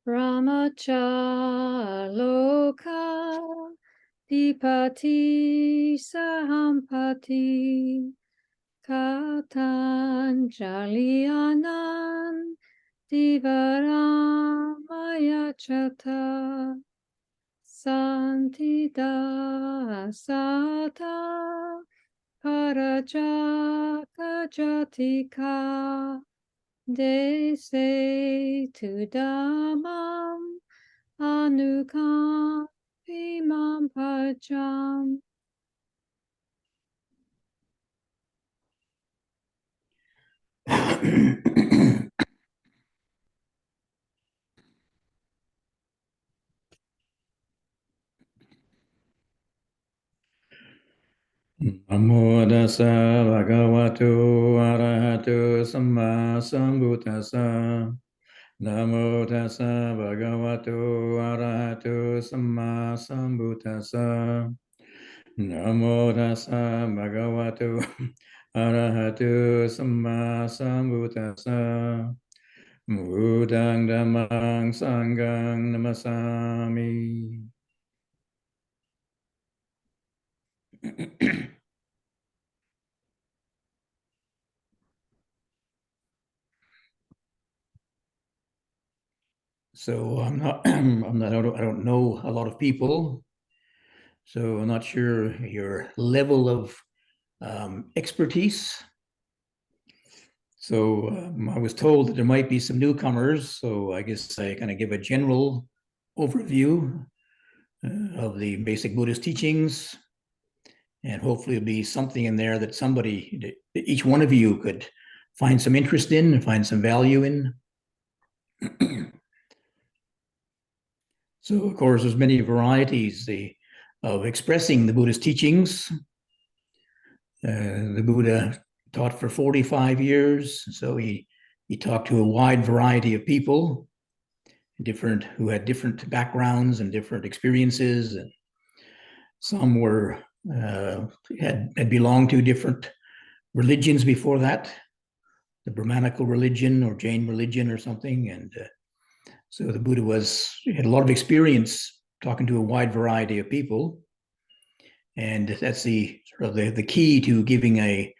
Brahmachaloka Dipati Sahampati Katanjalianan Divaramaya Chata Santida Sata Parajaka Jatika Dese tu Dhammam Anukam Imam Pajam. Namo tassa bhagavato arahato samma sambuddhassa. Namo tassa bhagavato arahato samma sambuddhassa. Namo tassa bhagavato arahato samma sambuddhassa. Buddhang dhammang sanghang namasami. So I don't know a lot of people. So I'm not sure your level of expertise. So I was told that there might be some newcomers. So I guess I kind of give a general overview of the basic Buddhist teachings. And hopefully it'll be something in there that each one of you could find some interest in and find some value in. So of course, there's many varieties of expressing the Buddhist teachings. The Buddha taught for 45 years, so he talked to a wide variety of people, who had different backgrounds and different experiences, and some had belonged to different religions before that, the Brahmanical religion or Jain religion or something, and so the Buddha had a lot of experience talking to a wide variety of people. And that's the key to giving a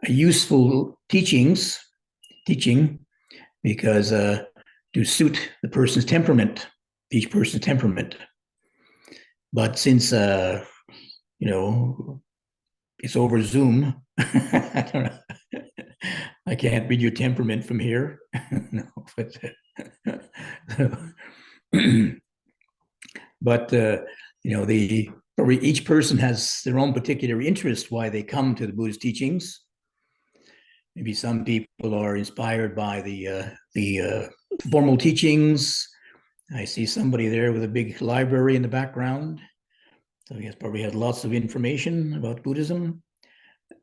useful teaching, because to suit each person's temperament. But since it's over Zoom, I don't know. I can't read your temperament from here. No, but each person has their own particular interest why they come to the Buddhist teachings. Maybe some people are inspired by the formal teachings. I see somebody there with a big library in the background. So he probably has lots of information about Buddhism.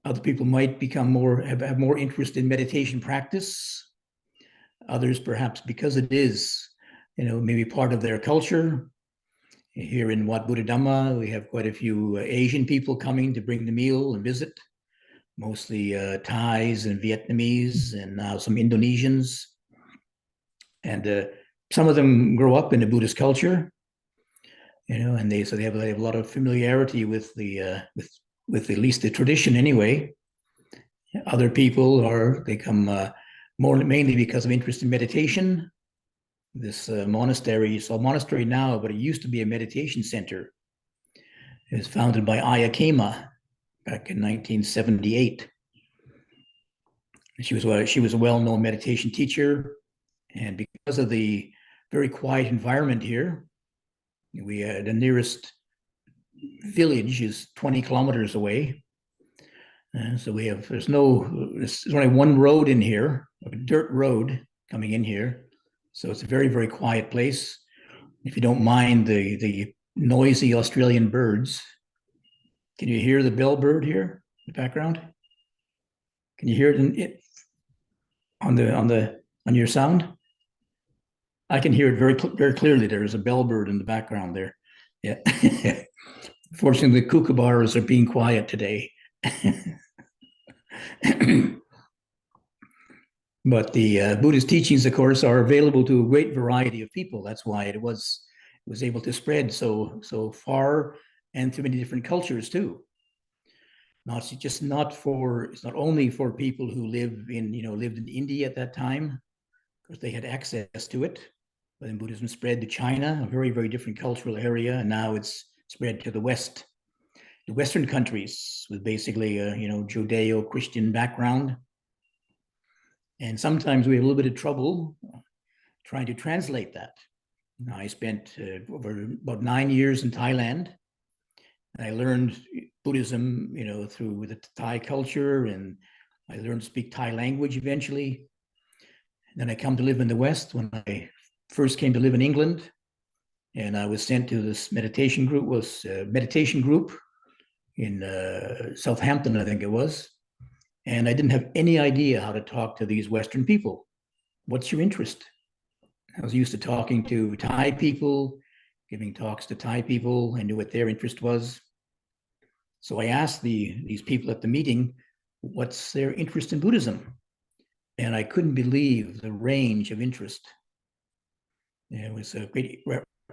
Other people might have more interest in meditation practice. Others, perhaps because it is, maybe part of their culture. Here in Wat Buddha Dhamma, we have quite a few Asian people coming to bring the meal and visit, mostly Thais and Vietnamese, and now some Indonesians. And some of them grow up in the Buddhist culture, and they have a lot of familiarity with with at least the tradition anyway. Other people they come mainly because of interest in meditation. This monastery, it's a monastery now, but it used to be a meditation center. It was founded by Ayya Khema back in 1978. She was a well-known meditation teacher, and because of the very quiet environment here, the nearest village is 20 kilometers away. So there's only one road in here, a dirt road coming in here. So it's a very, very quiet place. If you don't mind the noisy Australian birds, can you hear the bellbird here in the background? Can you hear it on your sound? I can hear it very, very clearly. There's a bellbird in the background there. Yeah. Fortunately, the kookaburras are being quiet today. But the Buddhist teachings, of course, are available to a great variety of people. That's why it was able to spread so far and through many different cultures too. It's not only for people who lived in India at that time, because they had access to it. But then Buddhism spread to China, a very, very different cultural area, and now it's spread to the West, the Western countries with basically a Judeo-Christian background. And sometimes we have a little bit of trouble trying to translate that. I spent over about 9 years in Thailand. I learned Buddhism, through the Thai culture, and I learned to speak Thai language eventually. Then I come to live in the West. When I first came to live in England, and I was sent to this meditation group in Southampton, I think it was. And I didn't have any idea how to talk to these Western people. What's your interest? I was used to talking to Thai people, giving talks to Thai people. I knew what their interest was. So I asked these people at the meeting, what's their interest in Buddhism? And I couldn't believe the range of interest. It was a great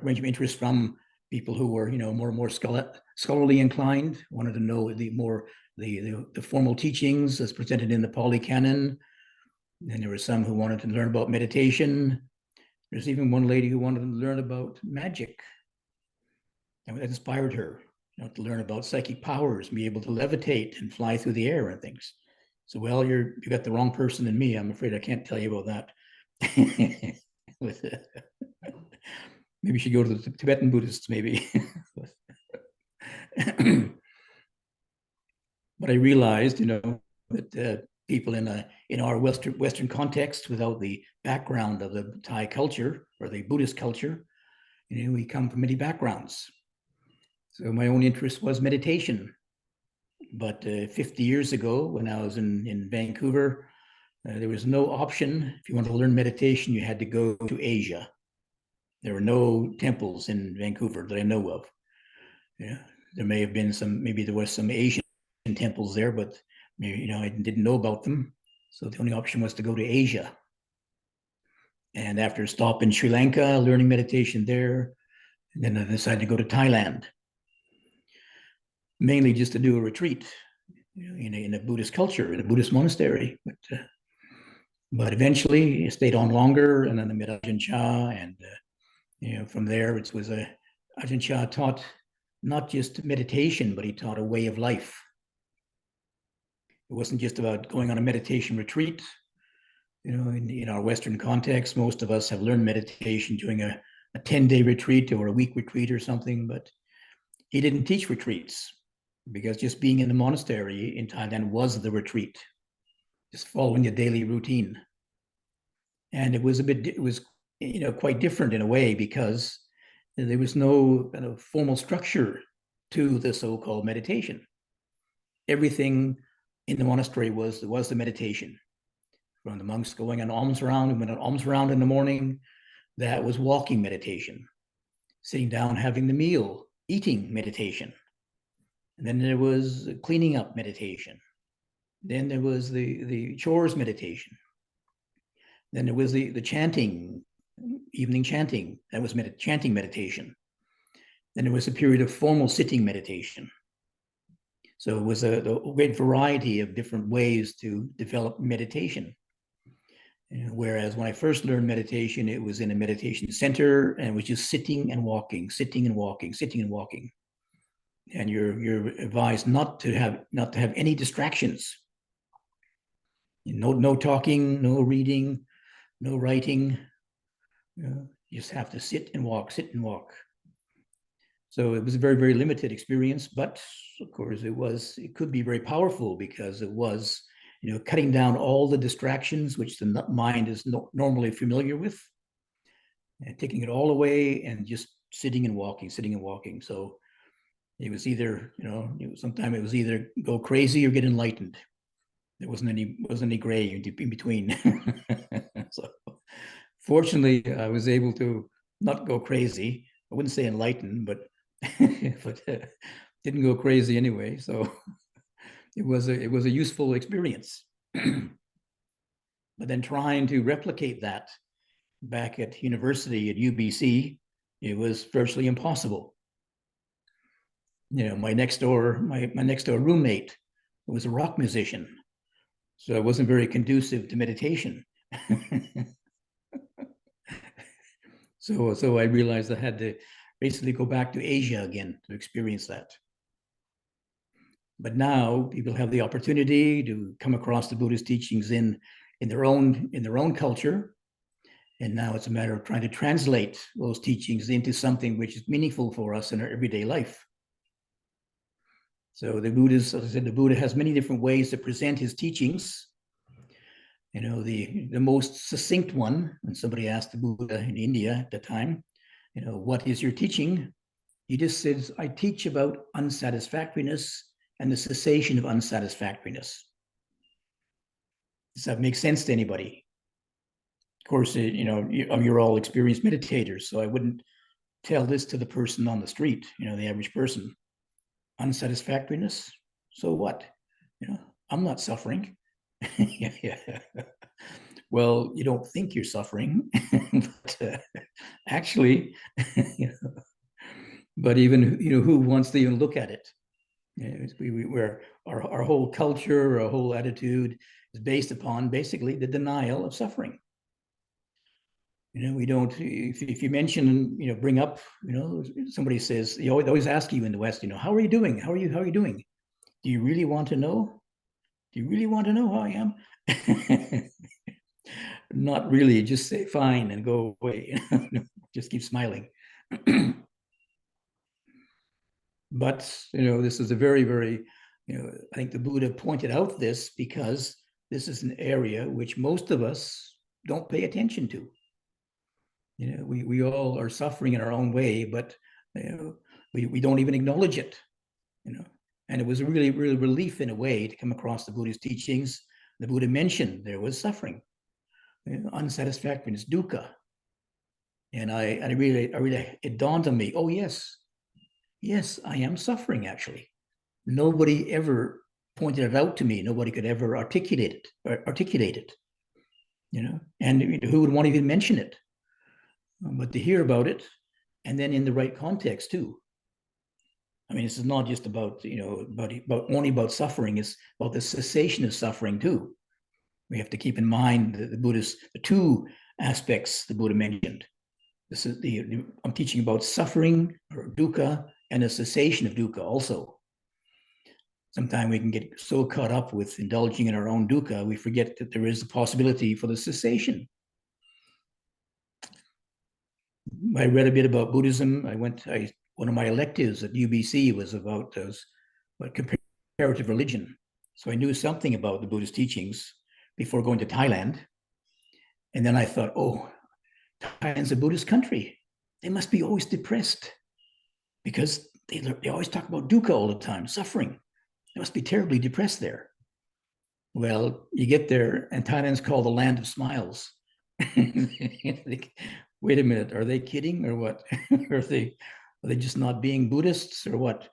range of interest from people who were, more scholarly inclined, wanted to know the formal teachings as presented in the Pali Canon. And there were some who wanted to learn about meditation. There's even one lady who wanted to learn about magic. And that inspired her, to learn about psychic powers, and be able to levitate and fly through the air and things. So, well, you got the wrong person in me. I'm afraid I can't tell you about that. Maybe you should go to the Tibetan Buddhists, maybe. But I realized, that people in our Western context, without the background of the Thai culture or the Buddhist culture, we come from many backgrounds. So my own interest was meditation. But 50 years ago, when I was in Vancouver, there was no option. If you want to learn meditation, you had to go to Asia. There were no temples in Vancouver that I know of. Yeah, there may have been maybe there was some Asian temples there, but maybe, I didn't know about them. So the only option was to go to Asia. And after a stop in Sri Lanka, learning meditation there, and then I decided to go to Thailand, mainly just to do a retreat, in a Buddhist culture, in a Buddhist monastery. But eventually I stayed on longer, and then I met Ajahn Chah, and from there Ajahn Chah taught not just meditation, but he taught a way of life. It wasn't just about going on a meditation retreat. In our Western context, most of us have learned meditation during a 10-day retreat or a week retreat or something, but he didn't teach retreats, because just being in the monastery in Thailand was the retreat, just following the daily routine. And it was quite different in a way, because there was no kind of formal structure to the so-called meditation. Everything in the monastery was the meditation. From the monks going on alms round, and went on alms round in the morning, that was walking meditation. Sitting down, having the meal, eating meditation. And then there was cleaning up meditation. Then there was the chores meditation. Then there was the chanting, evening chanting. That was chanting meditation. Then there was a period of formal sitting meditation. So it was a great variety of different ways to develop meditation. Whereas when I first learned meditation, it was in a meditation center, and it was just sitting and walking, sitting and walking, sitting and walking. And you're advised not to have any distractions. No talking, no reading, no writing. You just have to sit and walk, sit and walk. So it was a very, very limited experience, but of course it could be very powerful, because it was, cutting down all the distractions which the mind is normally familiar with, and taking it all away and just sitting and walking, sitting and walking. So it was either, sometimes it was either go crazy or get enlightened. There wasn't any gray in between. So fortunately, I was able to not go crazy. I wouldn't say enlightened, but didn't go crazy anyway. So it was a useful experience. But then trying to replicate that back at university at UBC, it was virtually impossible. My next door roommate was a rock musician, so it wasn't very conducive to meditation. So I realized I had to basically go back to Asia again to experience that. But now people have the opportunity to come across the Buddhist teachings in their own culture. And now it's a matter of trying to translate those teachings into something which is meaningful for us in our everyday life. So the Buddhist, as I said, the Buddha has many different ways to present his teachings. The most succinct one, when somebody asked the Buddha in India at the time, what is your teaching? He just says, I teach about unsatisfactoriness and the cessation of unsatisfactoriness. Does that make sense to anybody? Of course, you're all experienced meditators, so I wouldn't tell this to the person on the street, the average person. Unsatisfactoriness, so what? I'm not suffering. Yeah. Well, you don't think you're suffering, but actually, but even who wants to even look at it? Where our whole culture, our whole attitude is based upon basically the denial of suffering. We don't. If you mention, bring up, somebody says, they always ask you in the West, how are you doing? How are you doing? Do you really want to know? Do you really want to know how I am? Not really. Just say fine and go away. Just keep smiling. But this is a very, very, I think the Buddha pointed out this because this is an area which most of us don't pay attention to. We all are suffering in our own way, but we don't even acknowledge it. And it was a really, really relief in a way to come across the Buddhist teachings. The Buddha mentioned there was suffering, unsatisfactoriness, dukkha. And I really, it dawned on me, oh yes, I am suffering actually. Nobody ever pointed it out to me. Nobody could ever articulate it. And who would want to even mention it? But to hear about it, and then in the right context too. I mean, this is not just about only about suffering. It's about the cessation of suffering too. We have to keep in mind the two aspects the Buddha mentioned. This is I'm teaching about suffering or dukkha and the cessation of dukkha also. Sometimes we can get so caught up with indulging in our own dukkha, we forget that there is a possibility for the cessation. I read a bit about Buddhism. One of my electives at UBC was about comparative religion. So I knew something about the Buddhist teachings before going to Thailand. And then I thought, oh, Thailand's a Buddhist country. They must be always depressed because they always talk about dukkha all the time, suffering. They must be terribly depressed there. Well, you get there, and Thailand's called the land of smiles. Wait a minute, are they kidding or what? are they just not being Buddhists or what?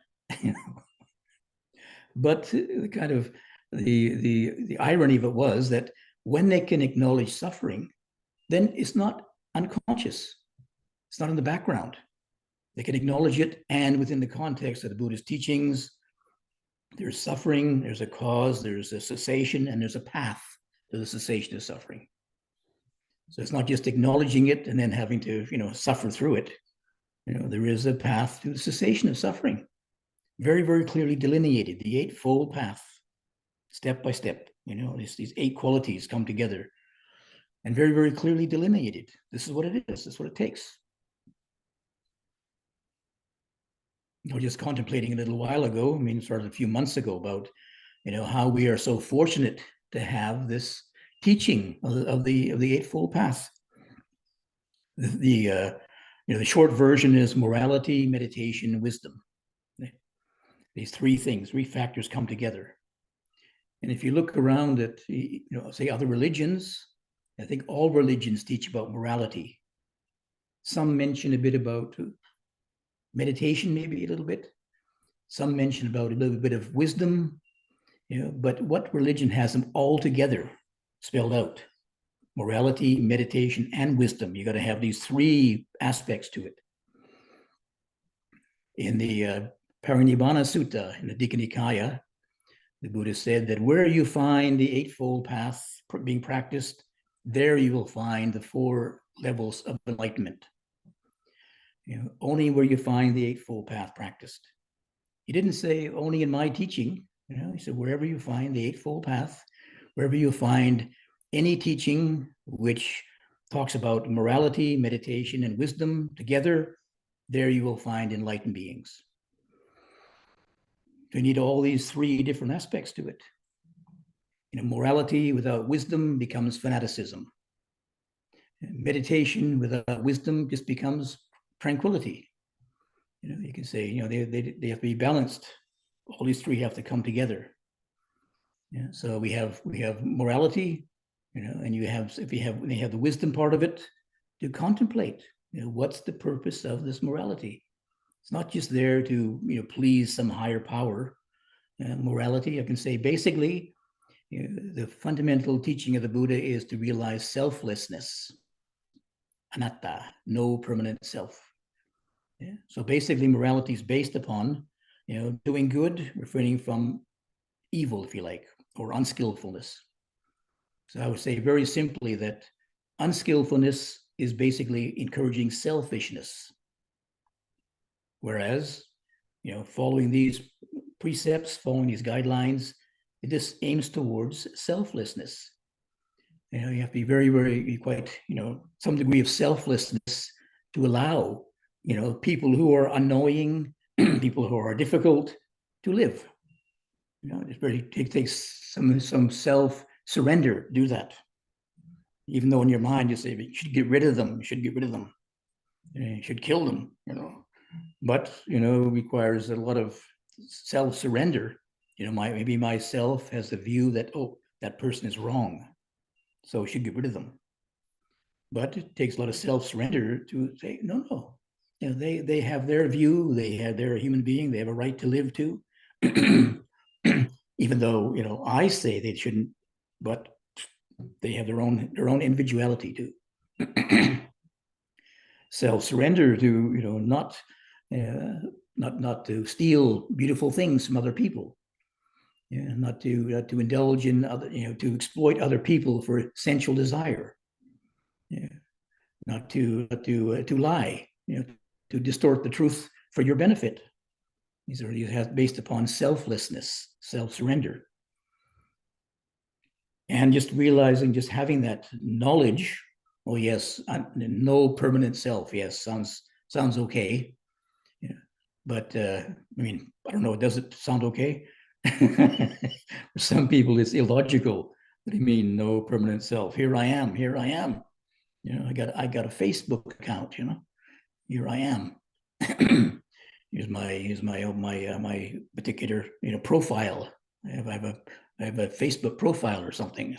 But the kind of the irony of it was that when they can acknowledge suffering, then it's not unconscious. It's not in the background. They can acknowledge it, and within the context of the Buddhist teachings, there's suffering, there's a cause, there's a cessation, and there's a path to the cessation of suffering. So it's not just acknowledging it and then having to, suffer through it. There is a path to the cessation of suffering, very, very clearly delineated, the Eightfold Path, step by step. These 8 qualities come together and very, very clearly delineated. This is what it is. This is what it takes. Just contemplating a little while ago, sort of a few months ago, about, how we are so fortunate to have this teaching of the Eightfold Path. The short version is morality, meditation, wisdom. These 3 things, 3 factors come together. And if you look around at, say other religions, I think all religions teach about morality. Some mention a bit about meditation, maybe a little bit. Some mention about a little bit of wisdom, but what religion has them all together spelled out? morality, meditation, and wisdom. You got to have these three aspects to it. In the Parinibbana Sutta, in the Digha Nikaya, the Buddha said that where you find the Eightfold Path being practiced, there you will find the four levels of enlightenment. Only where you find the Eightfold Path practiced. He didn't say only in my teaching. He said wherever you find the Eightfold Path, wherever you find any teaching which talks about morality, meditation, and wisdom together, there you will find enlightened beings. You need all these three different aspects to it. Morality without wisdom becomes fanaticism. Meditation without wisdom just becomes tranquility. You can say, they have to be balanced. All these three have to come together. So we have morality, and they have the wisdom part of it to contemplate. What's the purpose of this morality? It's not just there to please some higher power. Morality, I can say, basically, the fundamental teaching of the Buddha is to realize selflessness, anatta, no permanent self. So basically, morality is based upon doing good, refraining from evil, if you like, or unskillfulness. So I would say very simply that unskillfulness is basically encouraging selfishness. Whereas, following these precepts, following these guidelines, it just aims towards selflessness. You have to be very, very quite, some degree of selflessness to allow, people who are annoying, people who are difficult to live. It takes some self-surrender to do that. Even though in your mind you say, you should get rid of them, you should kill them, But, requires a lot of self-surrender. Maybe myself has the view that, that person is wrong, so we should get rid of them. But it takes a lot of self-surrender to say, no. They have their view, they're a human being, they have a right to live too. Even though, I say they shouldn't, but they have their own individuality too. Self-surrender to, not to steal beautiful things from other people. Not to indulge in other, to exploit other people for sensual desire. Not to lie, to distort the truth for your benefit. These are based upon selflessness, self-surrender. And just realizing, just having that knowledge, yes, no permanent self, yes, sounds okay. But I don't know, does it sound okay? For some people, it's illogical. What do you mean, no permanent self? Here I am. I got a Facebook account. Here I am. here's my particular profile. I have a Facebook profile or something.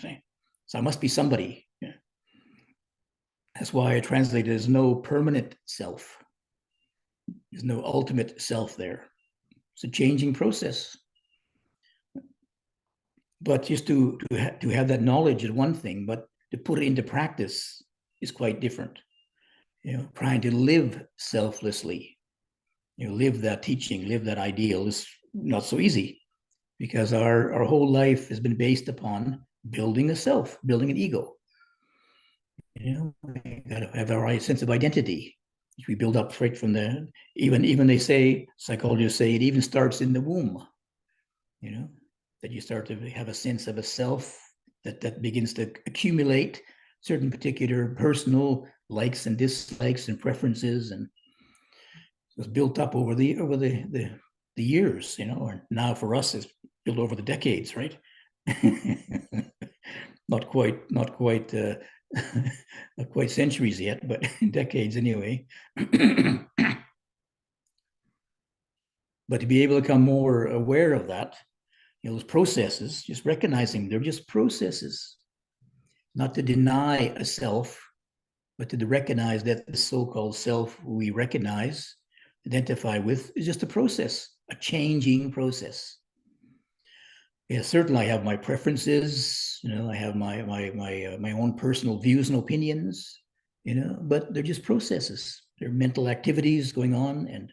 So I must be somebody. That's why I translate it as no permanent self. There's no ultimate self there. It's a changing process. But just to have that knowledge is one thing, but to put it into practice is quite different. Trying to live selflessly, live that teaching, live that ideal is not so easy, because our whole life has been based upon building a self, building an ego. We got to have our right sense of identity, which we build up right from the, even they say, psychologists say it even starts in the womb, that you start to have a sense of a self that begins to accumulate certain particular personal likes and dislikes and preferences, and it was built up over the years, or now for us it's built over the decades, right? not quite not quite centuries yet, but decades anyway. But to be able to become more aware of that, those processes, just recognizing they're just processes, not to deny a self, but to recognize that the so-called self we recognize, identify with, is just a process, a changing process. Certainly I have my preferences, I have my own personal views and opinions, but they're just processes. They're mental activities going on, and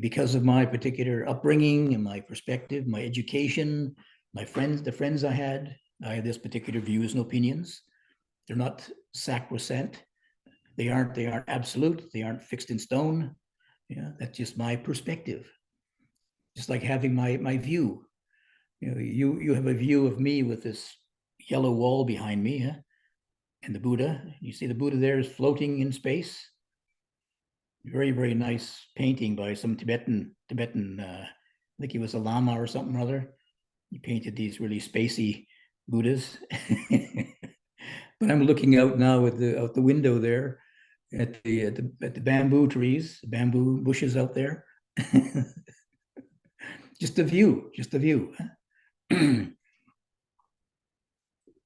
because of my particular upbringing and my perspective, my education, my friends, the friends I had this particular views and opinions. They're not sacrosanct. They aren't absolute. They aren't fixed in stone. That's just my perspective. Just like having my view. You have a view of me with this yellow wall behind me, huh? And the Buddha. You see the Buddha there is floating in space. Very, very nice painting by some Tibetan. I think he was a Lama or something or other. He painted these really spacey Buddhas. But I'm looking out now out the window there at the bamboo trees, the bamboo bushes out there. Just a view, just a view. And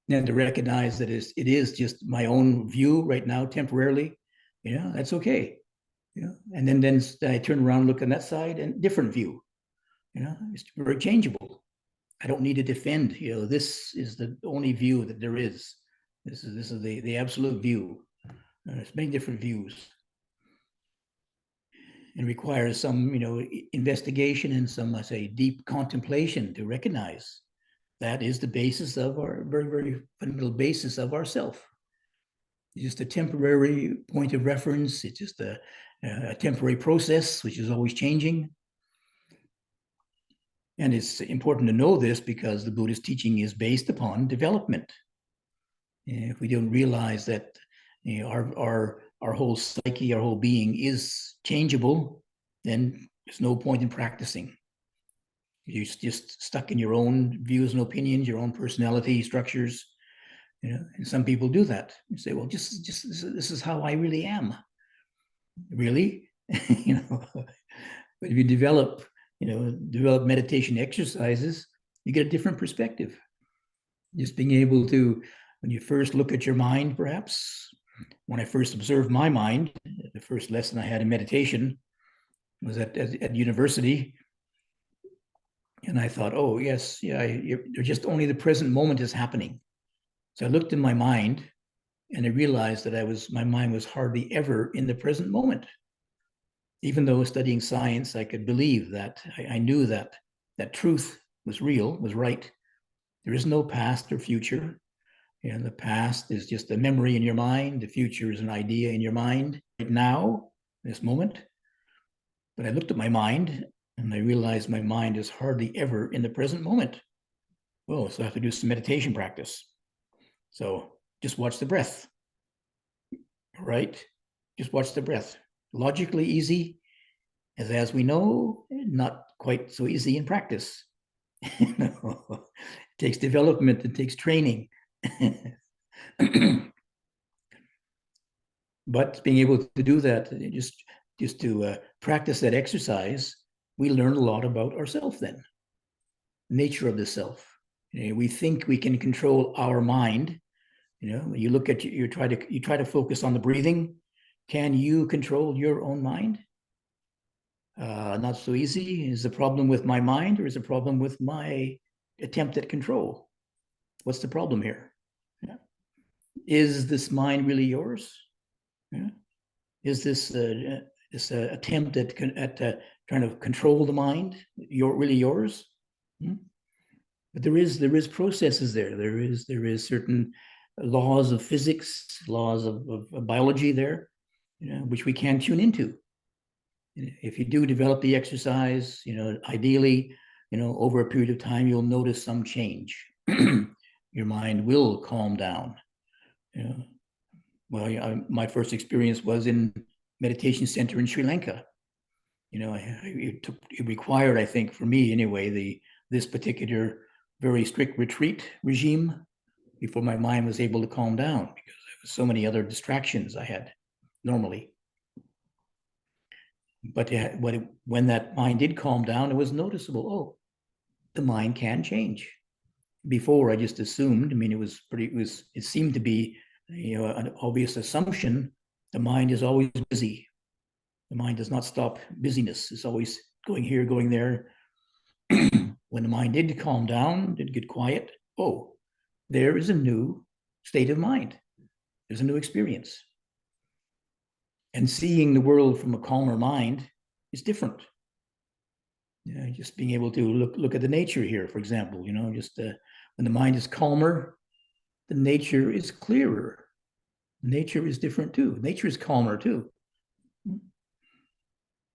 to recognize that it is just my own view right now, temporarily, that's okay. And then I turn around, look on that side, and different view. It's very changeable. I don't need to defend. This is the only view that there is. This is the absolute view. There's many different views. It requires some, investigation and some, I say, deep contemplation to recognize that is the basis of our very, very fundamental basis of ourself. It's just a temporary point of reference. It's just a temporary process, which is always changing. And it's important to know this because the Buddhist teaching is based upon development. If we don't realize that our whole psyche, our whole being is changeable, then there's no point in practicing. You're just stuck in your own views and opinions, your own personality structures. And some people do that. You say, well, just this is how I really am. Really? But if you develop meditation exercises, you get a different perspective. Just being able to, when you first look at your mind, perhaps, when I first observed my mind, the first lesson I had in meditation was at university. And I thought, oh, yes, you're just only the present moment is happening. So I looked in my mind and I realized that my mind was hardly ever in the present moment. Even though studying science, I could believe that. I knew that truth was real, was right. There is no past or future. The past is just a memory in your mind. The future is an idea in your mind right now, this moment. But I looked at my mind and I realized my mind is hardly ever in the present moment. Oh, so I have to do some meditation practice. So just watch the breath, right? Just watch the breath. Logically easy, as we know, not quite so easy in practice. It takes development, it takes training. But being able to do that, just to practice that exercise, we learn a lot about ourselves then, nature of the self. We think we can control our mind. You look at you try to focus on the breathing. Can you control your own mind? Not so easy. Is the problem with my mind or is the problem with my attempt at control? What's the problem here? Yeah. Is this mind really yours? Yeah. Is this attempt at trying to control the mind really yours? But there is processes there. There is certain laws of physics, laws of biology there, which we can tune into. If you do develop the exercise, ideally, over a period of time, you'll notice some change. Your mind will calm down. Well, my first experience was in meditation center in Sri Lanka. It required, I think, for me anyway, this particular very strict retreat regime before my mind was able to calm down because there was so many other distractions I had normally. But when that mind did calm down, it was noticeable. Oh, the mind can change. Before, I just assumed. I mean, it seemed to be, an obvious assumption. The mind is always busy. The mind does not stop busyness. It's always going here, going there. When the mind did calm down, did get quiet. Oh, there is a new state of mind. There's a new experience. And seeing the world from a calmer mind is different. Just being able to look at the nature here, for example, just when the mind is calmer, the nature is clearer. Nature is different too. Nature is calmer too.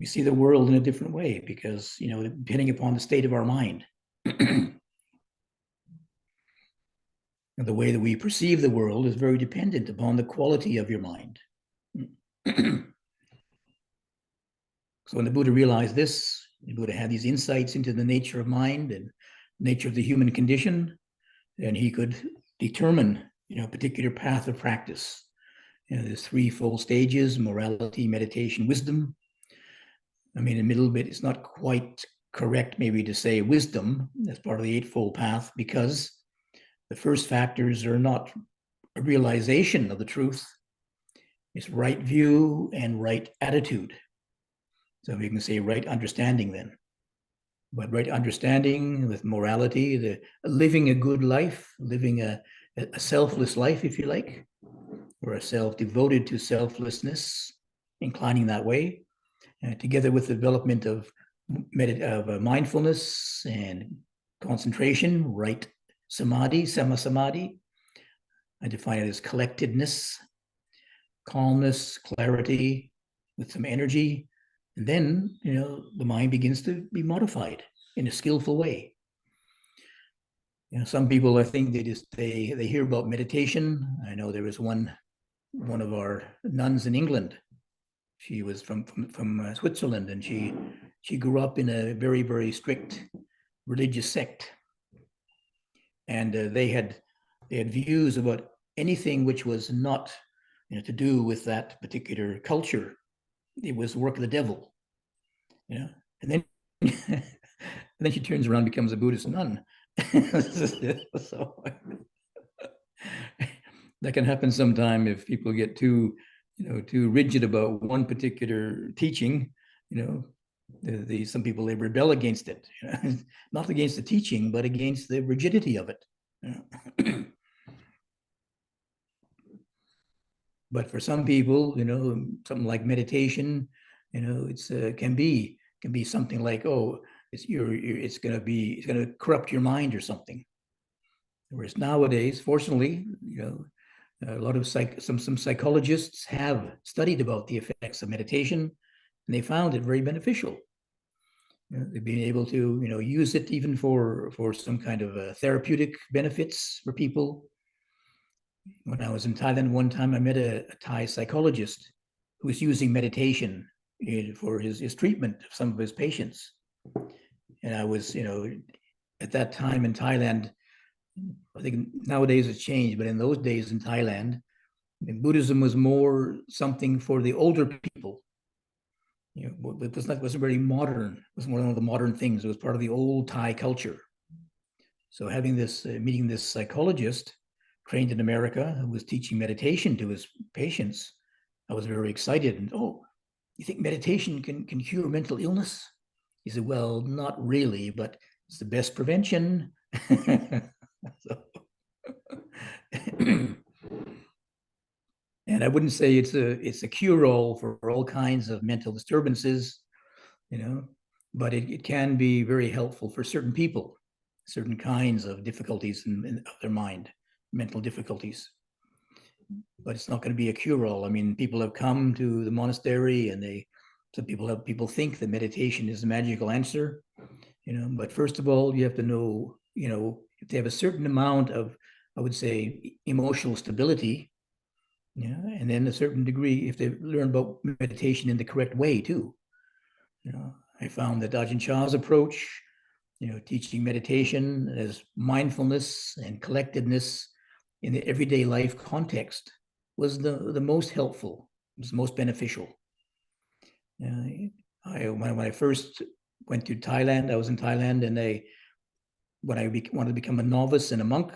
We see the world in a different way because, depending upon the state of our mind. The way that we perceive the world is very dependent upon the quality of your mind. So when the Buddha realized this, the Buddha had these insights into the nature of mind and nature of the human condition, and he could determine, a particular path of practice. There's threefold stages: morality, meditation, wisdom. I mean, in the middle bit, it's not quite correct maybe to say wisdom as part of the Eightfold Path, because the first factors are not a realization of the truth. It's right view and right attitude. So we can say right understanding then. But right understanding with morality, living a good life, living a selfless life, if you like, or a self devoted to selflessness, inclining that way, together with the development of mindfulness and concentration, right samadhi, sama samadhi. I define it as collectedness, calmness, clarity, with some energy. And then, the mind begins to be modified in a skillful way. Some people, I think they hear about meditation. I know there was one of our nuns in England. She was from Switzerland, and she grew up in a very, very strict religious sect. And they had views about anything which was not to do with that particular culture. It was the work of the devil. And then and then she turns around and becomes a Buddhist nun. So that can happen sometime if people get too rigid about one particular teaching. Some people, they rebel against it, not against the teaching, but against the rigidity of it. But for some people, something like meditation, it's can be something like, oh, it's going to corrupt your mind or something. Whereas nowadays, fortunately, a lot of some psychologists have studied about the effects of meditation, and they found it very beneficial. They've been able to use it even for some kind of therapeutic benefits for people. When I was in Thailand one time, I met a Thai psychologist who was using meditation for his treatment of some of his patients. And I was, at that time in Thailand, I think nowadays it's changed, but in those days in Thailand, Buddhism was more something for the older people. It wasn't very modern. It wasn't one of the modern things. It was part of the old Thai culture. So having this, meeting this psychologist trained in America, who was teaching meditation to his patients, I was very excited. And, oh, you think meditation can cure mental illness? He said, well, not really, but it's the best prevention. So, and I wouldn't say it's a cure-all for all kinds of mental disturbances, but it can be very helpful for certain people, certain kinds of difficulties in their mind, mental difficulties. But it's not going to be a cure-all. I mean, people have come to the monastery, and some people think that meditation is the magical answer, But first of all, you have to know, if they have a certain amount of, I would say, emotional stability, and then a certain degree, if they learn about meditation in the correct way too. I found that Ajahn Chah's approach, teaching meditation as mindfulness and collectedness in the everyday life context was the most helpful, was most beneficial. When I first went to Thailand, I was in Thailand, and when I wanted to become a novice and a monk,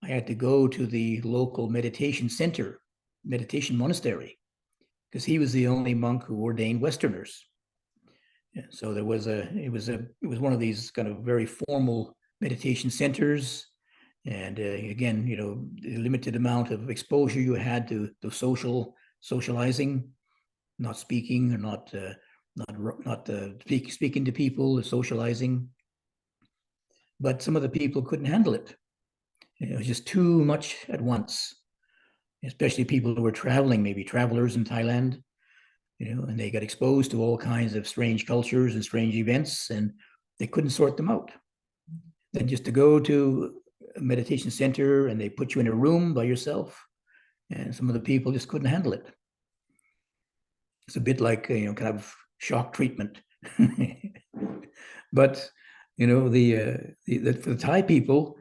I had to go to the local meditation center, meditation monastery, because he was the only monk who ordained Westerners. So it was one of these kind of very formal meditation centers, And again, the limited amount of exposure you had to socializing, not speaking or not speaking to people, or socializing. But some of the people couldn't handle it. It was just too much at once, especially people who were traveling, maybe travelers in Thailand, and they got exposed to all kinds of strange cultures and strange events, and they couldn't sort them out. Then just to go to a meditation center and they put you in a room by yourself, and some of the people just couldn't handle it. It's a bit like kind of shock treatment. But for the Thai people,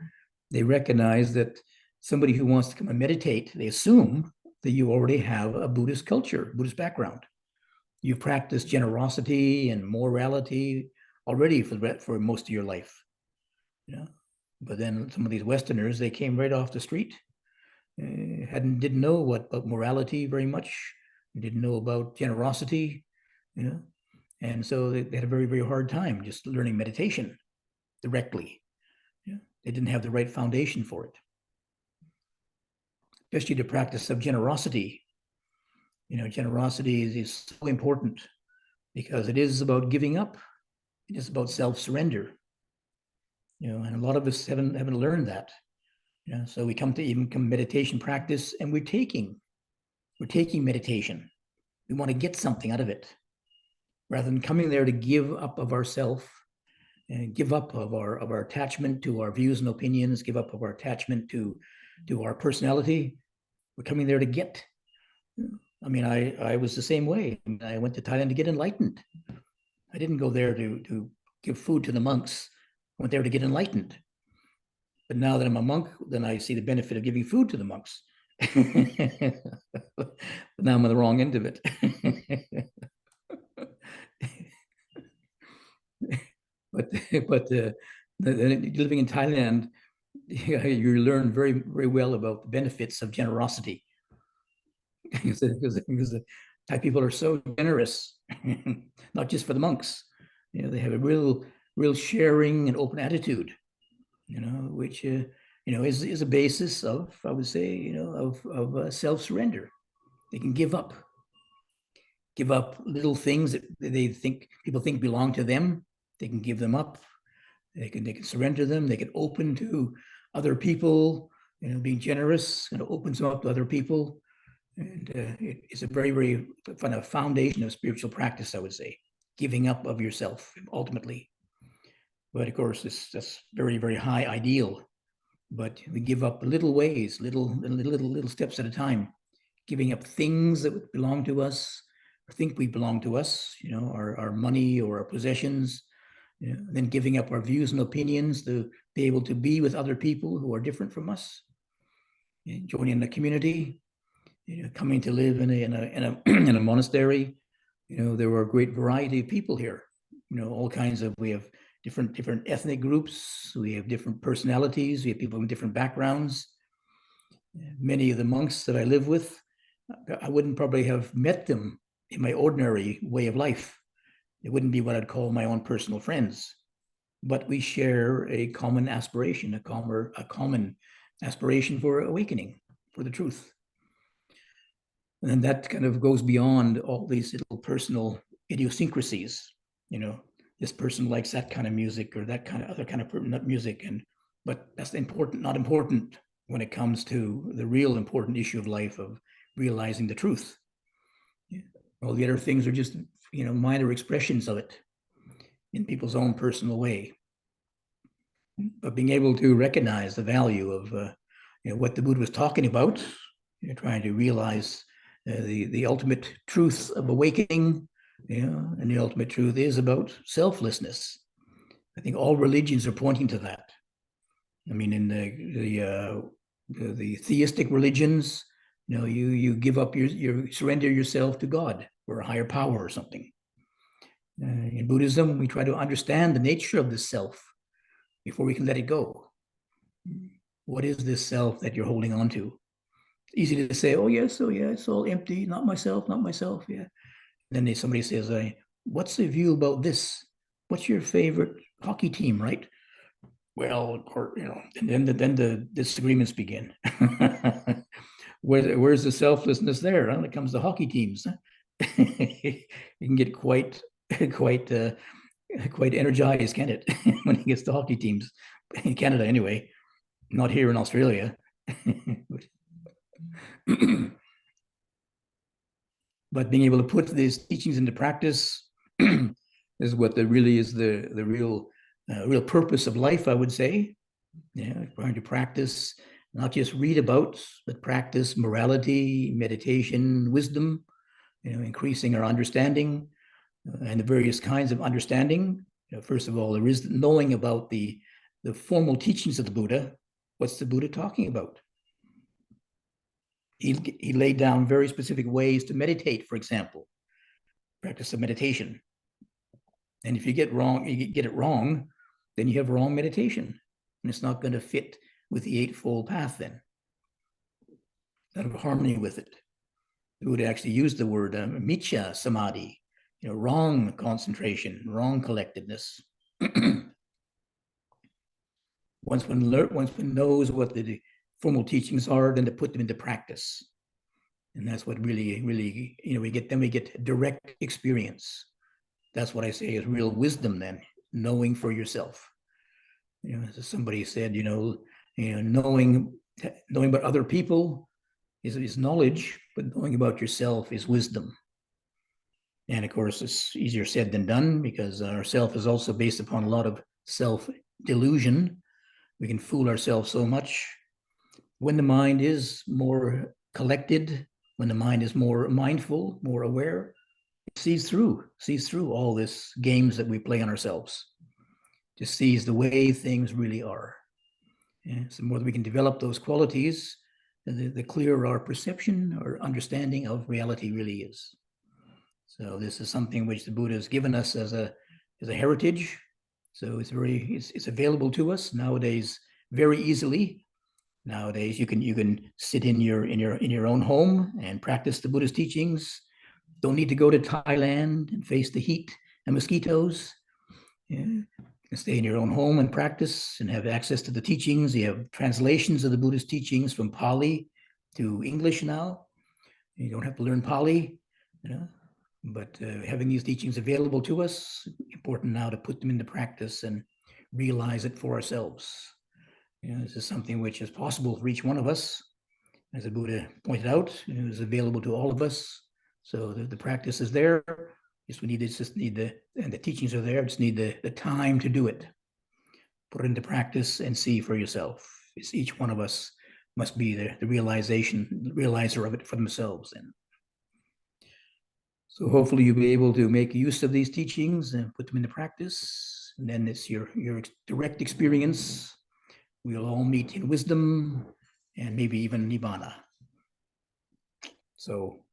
they recognize that somebody who wants to come and meditate, they assume that you already have a Buddhist culture, Buddhist background. You've practiced generosity and morality already for most of your life. But then some of these Westerners, they came right off the street, didn't know about morality very much, didn't know about generosity, and so they had a very, very hard time just learning meditation directly. They didn't have the right foundation for it, especially the practice of generosity. Generosity is so important because it is about giving up. It is about self-surrender. And a lot of us haven't learned that. So we come to meditation practice, and we're taking meditation. We want to get something out of it, rather than coming there to give up of ourself and give up of our attachment to our views and opinions, give up of our attachment to our personality. We're coming there to get. I mean, I was the same way. I went to Thailand to get enlightened. I didn't go there to give food to the monks. I went there to get enlightened. But now that I'm a monk, then I see the benefit of giving food to the monks. But now I'm on the wrong end of it. but living in Thailand, you learn very, very well about the benefits of generosity. because the Thai people are so generous, not just for the monks. They have a real sharing and open attitude, which is a basis of, I would say, of self-surrender. They can give up little things that people think belong to them. They can give them up. They can surrender them. They can open to other people. Being generous opens them up to other people. And it's a very, very kind of foundation of spiritual practice, I would say, giving up of yourself ultimately. But of course, that's very, very high ideal. But we give up little ways, little steps at a time, giving up things that belong to us or think we belong to us, our money or our possessions, then giving up our views and opinions to be able to be with other people who are different from us, joining the community, coming to live in a monastery. There were a great variety of people here. All kinds of. We have different ethnic groups. We have different personalities. We have people with different backgrounds. Many of the monks that I live with, I wouldn't probably have met them in my ordinary way of life. It wouldn't be what I'd call my own personal friends. But we share a common aspiration, a common aspiration for awakening, for the truth. And that kind of goes beyond all these little personal idiosyncrasies. This person likes that kind of music or that kind of other kind of music, but that's not important when it comes to the real important issue of life, of realizing the truth. All the other things are just minor expressions of it in people's own personal way. But being able to recognize the value of what the Buddha was talking about, trying to realize the ultimate truth of awakening, and the ultimate truth is about selflessness. I think all religions are pointing to that. I mean, in the theistic religions, you give up you surrender yourself to God or a higher power or something. In Buddhism, we try to understand the nature of the self before we can let it go. What is this self that you're holding on to? It's easy to say, oh yes, it's all empty, not myself, yeah. Then somebody says, what's the view about this? What's your favorite hockey team, right? Well, or and then the disagreements begin. Where's the selflessness there when it comes to hockey teams? You can get quite quite quite energized, can it, when it gets to hockey teams in Canada anyway, not here in Australia. But being able to put these teachings into practice is what really is the real purpose of life, I would say. Trying to practice, not just read about, but practice morality, meditation, wisdom, increasing our understanding and the various kinds of understanding. First of all, there is knowing about the formal teachings of the Buddha. What's the Buddha talking about? He laid down very specific ways to meditate, for example, practice of meditation. And if you get it wrong, then you have wrong meditation. And it's not going to fit with the Eightfold Path then. Out of harmony with it. The Buddha actually used the word miccha samadhi, wrong concentration, wrong collectedness. Once one knows what the formal teachings are, then to put them into practice. And that's what really, we get direct experience. That's what I say is real wisdom then, knowing for yourself. As somebody said, knowing about other people is knowledge, but knowing about yourself is wisdom. And of course, it's easier said than done because our self is also based upon a lot of self-delusion. We can fool ourselves so much. When the mind is more collected, when the mind is more mindful, more aware, it sees through all this games that we play on ourselves. Just sees the way things really are. And so the more that we can develop those qualities, the clearer our perception or understanding of reality really is. So this is something which the Buddha has given us as a heritage. So it's available to us nowadays very easily. Nowadays you can sit in your own home and practice the Buddha's teachings. Don't need to go to Thailand and face the heat and mosquitoes. You can stay in your own home and practice and have access to the teachings. You have translations of the Buddhist teachings from Pali to English now. You don't have to learn Pali, but having these teachings available to us, important now to put them into practice and realize it for ourselves. This is something which is possible for each one of us. As the Buddha pointed out, it is available to all of us. So the practice is there. And the teachings are there. Just need the time to do it. Put it into practice and see for yourself. Each one of us must be the realizer of it for themselves. And so hopefully you'll be able to make use of these teachings and put them into practice. And then it's your direct experience. We'll all meet in wisdom and maybe even nibbana. So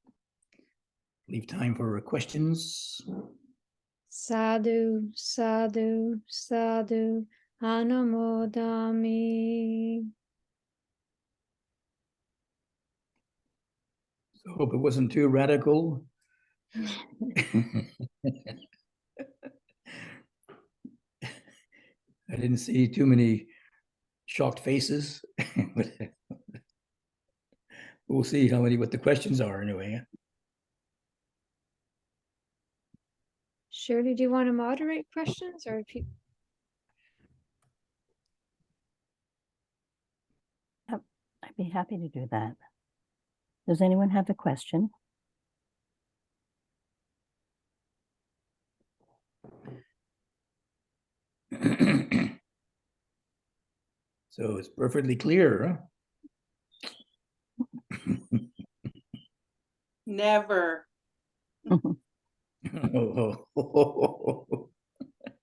leave time for questions. Sadhu, sadhu, sadhu, anumodami. So hope it wasn't too radical. I didn't see too many shocked faces. But we'll see what the questions are anyway. Shirley, do you want to moderate questions or if you... I'd be happy to do that. Does anyone have a question? So it's perfectly clear, huh? Never. Oh.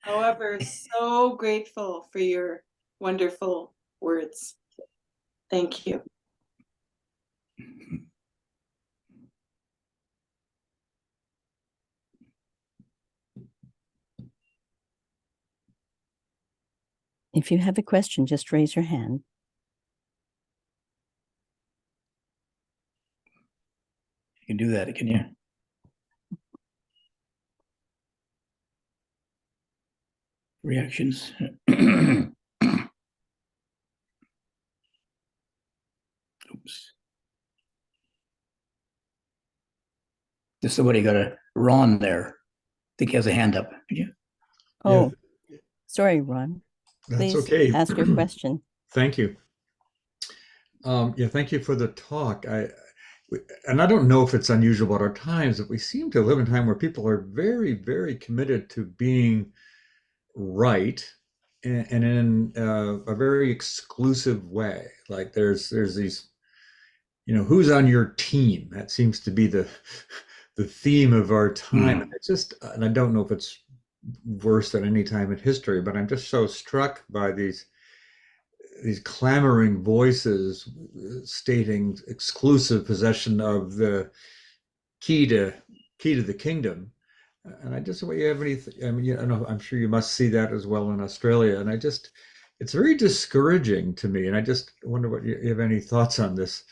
However, so grateful for your wonderful words. Thank you. If you have a question, just raise your hand. You can do that, can you? Reactions. Oops. There's somebody got a Ron there. I think he has a hand up. Did you? Oh, sorry, Ron. That's Please okay. ask your question. Thank you. Yeah, thank you for the talk. And I don't know if it's unusual about our times, but we seem to live in a time where people are very, very committed to being right, and in a very exclusive way. Like there's these, who's on your team? That seems to be the theme of our time. And and I don't know if it's worse than any time in history, but I'm just so struck by these clamoring voices stating exclusive possession of the key to the kingdom. And I just, what you have any, I mean, I'm sure you must see that as well in Australia. And it's very discouraging to me. And I just wonder what you have any thoughts on this.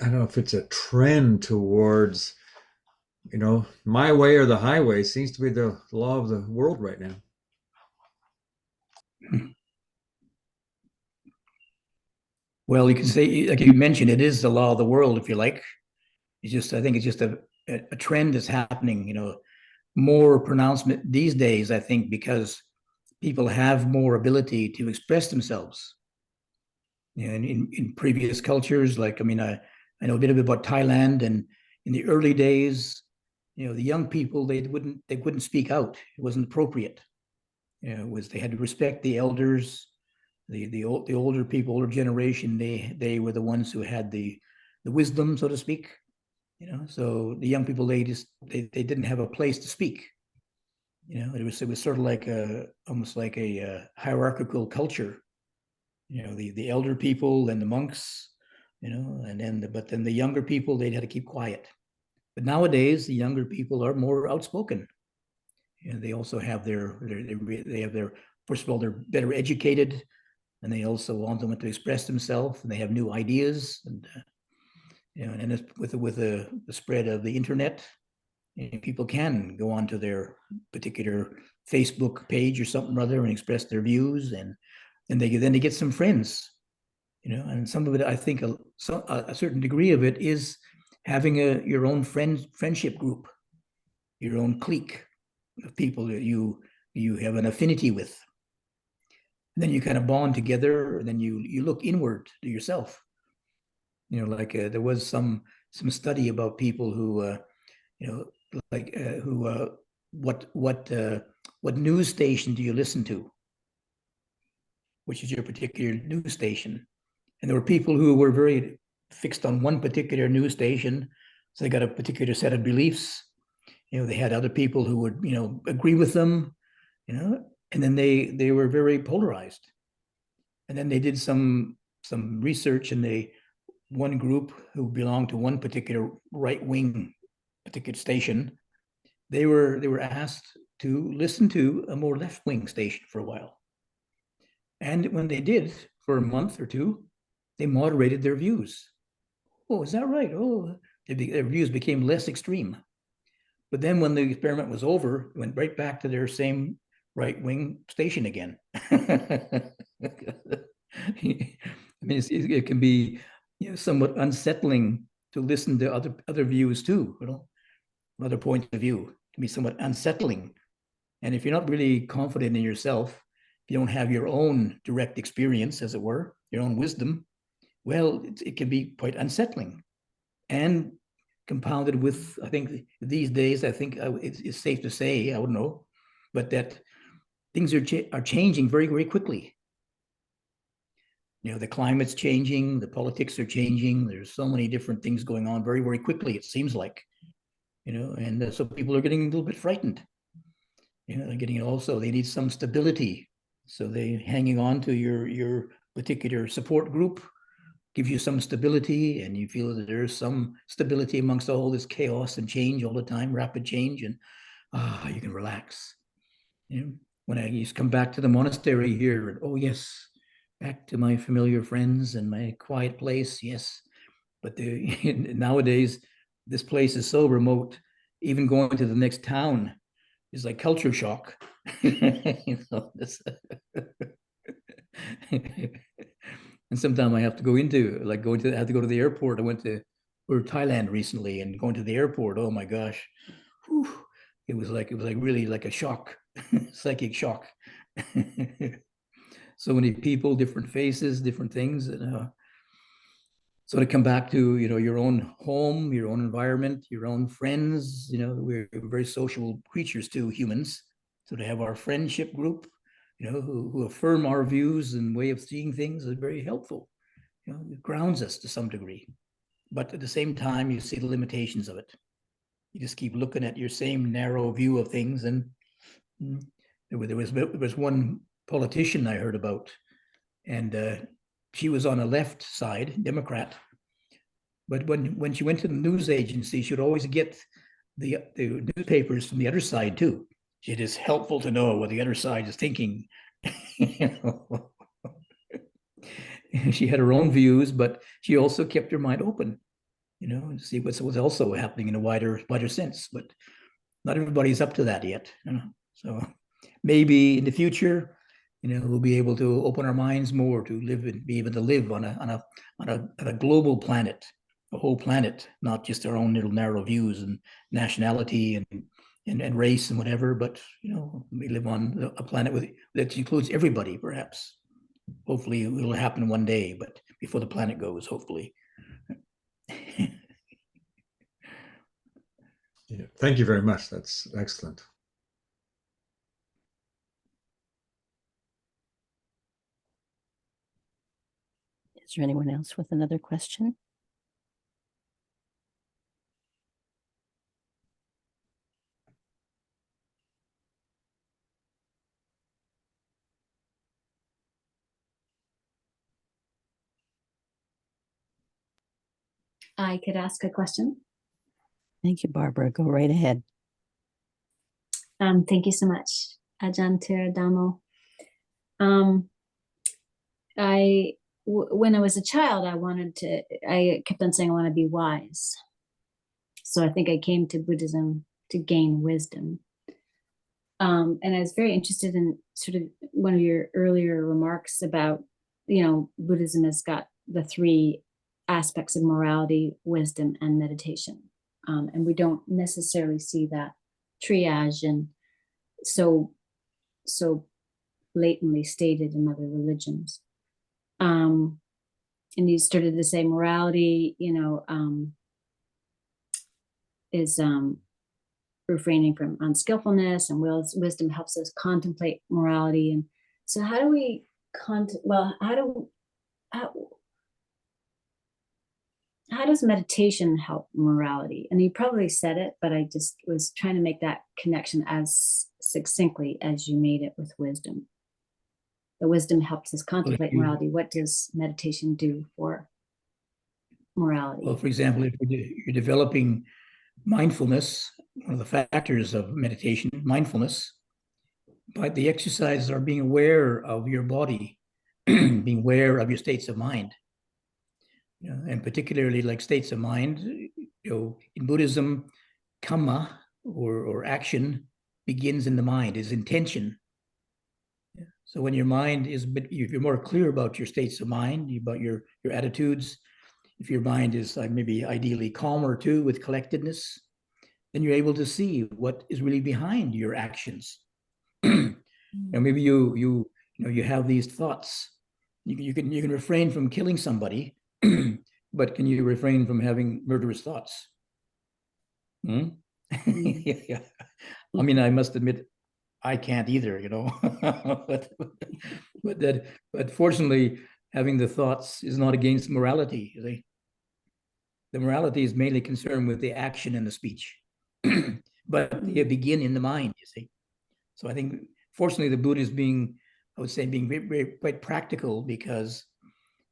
I don't know if it's a trend towards, my way or the highway seems to be the law of the world right now. Well, you can say, like you mentioned, it is the law of the world, if you like. I think it's just a trend that's happening, more pronouncement these days, I think, because people have more ability to express themselves. In previous cultures, like, I know a bit about Thailand, and in the early days, the young people, they wouldn't speak out. It wasn't appropriate. They had to respect the elders, the older people, older generation. They were the ones who had the wisdom, so to speak. So the young people, they didn't have a place to speak. It was sort of like almost like a hierarchical culture. The elder people and the monks, and then the younger people, they'd had to keep quiet. But nowadays, the younger people are more outspoken. They also have first of all, they're better educated, and they also want them to express themselves, and they have new ideas, and and with the spread of the internet, people can go onto their particular Facebook page or something or other and express their views, and they get some friends, and some of it, I think, a certain degree of it is having your own friendship group, your own clique of people that you have an affinity with. And then you kind of bond together, and then you look inward to yourself. Like there was some study about people who, like who, what news station do you listen to? Which is your particular news station? And there were people who were very fixed on one particular news station, so they got a particular set of beliefs. They had other people who would, agree with them, and then they were very polarized. And then they did some research, and one group who belonged to one particular right-wing particular station, they were asked to listen to a more left-wing station for a while. And when they did, for a month or two, they moderated their views. Oh, is that right? Oh, their views became less extreme. But then when the experiment was over, it went right back to their same right-wing station again. I mean, it can be somewhat unsettling to listen to other views too, other points of view. It can be somewhat unsettling. And if you're not really confident in yourself, if you don't have your own direct experience, as it were, your own wisdom, well, it can be quite unsettling. And compounded with, I think these days, I think it's safe to say, I don't know, but that things are changing very, very quickly. The climate's changing, the politics are changing. There's so many different things going on very, very quickly, it seems like, and so people are getting a little bit frightened. They're getting also, they need some stability. So they hanging on to your particular support group gives you some stability, and you feel that there's some stability amongst all this chaos and change all the time, rapid change, and you can relax. When I used to come back to the monastery here, and oh yes, back to my familiar friends and my quiet place, yes. But nowadays, this place is so remote, even going to the next town is like culture shock. And sometimes I have to go into I have to go to the airport. We were Thailand recently, and going to the airport, oh my gosh, whew, it was like really like a shock, psychic shock. So many people, different faces, different things. And, so to come back to, your own home, your own environment, your own friends, we're very social creatures too, humans. So to have our friendship group, who affirm our views and way of seeing things is very helpful. It grounds us to some degree. But at the same time, you see the limitations of it. You just keep looking at your same narrow view of things. And there was one politician I heard about, and she was on a left side, Democrat. But when she went to the news agency, she would always get the newspapers from the other side too. It is helpful to know what the other side is thinking. She had her own views, but she also kept her mind open, to see what's also happening in a wider sense. But not everybody's up to that yet. So maybe in the future, we'll be able to open our minds more to live and be able to live on a global planet, a whole planet, not just our own little narrow views and nationality and race and whatever, but we live on a planet that includes everybody, perhaps. Hopefully it will happen one day, but before the planet goes, hopefully. Yeah, thank you very much. That's excellent. Is there anyone else with another question? I could ask a question. Thank you, Barbara. Go right ahead. Thank you so much, Ajahn Tiradhammo. When I was a child, I kept on saying I want to be wise. So I think I came to Buddhism to gain wisdom. And I was very interested in sort of one of your earlier remarks about, Buddhism has got the three aspects of morality, wisdom, and meditation. And we don't necessarily see that triage and so blatantly stated in other religions. And you started to say morality, is refraining from unskillfulness, and wisdom helps us contemplate morality. And so how do we how does meditation help morality? And you probably said it, but I just was trying to make that connection as succinctly as you made it with wisdom. The wisdom helps us contemplate morality. What does meditation do for morality? Well, for example, if you're developing mindfulness, one of the factors of meditation, mindfulness, but the exercises are being aware of your body, being aware of your states of mind. And particularly like states of mind, in Buddhism, kamma or action begins in the mind, is intention. So when your mind is, if you're more clear about your states of mind, about your attitudes, if your mind is maybe ideally calmer too, with collectedness, then you're able to see what is really behind your actions. And maybe you have these thoughts. You can refrain from killing somebody, but can you refrain from having murderous thoughts? Yeah. I mean, I must admit, I can't either, but fortunately, having the thoughts is not against morality. The morality is mainly concerned with the action and the speech, but they begin in the mind, you see. So I think, fortunately, the Buddha is being very, very quite practical, because,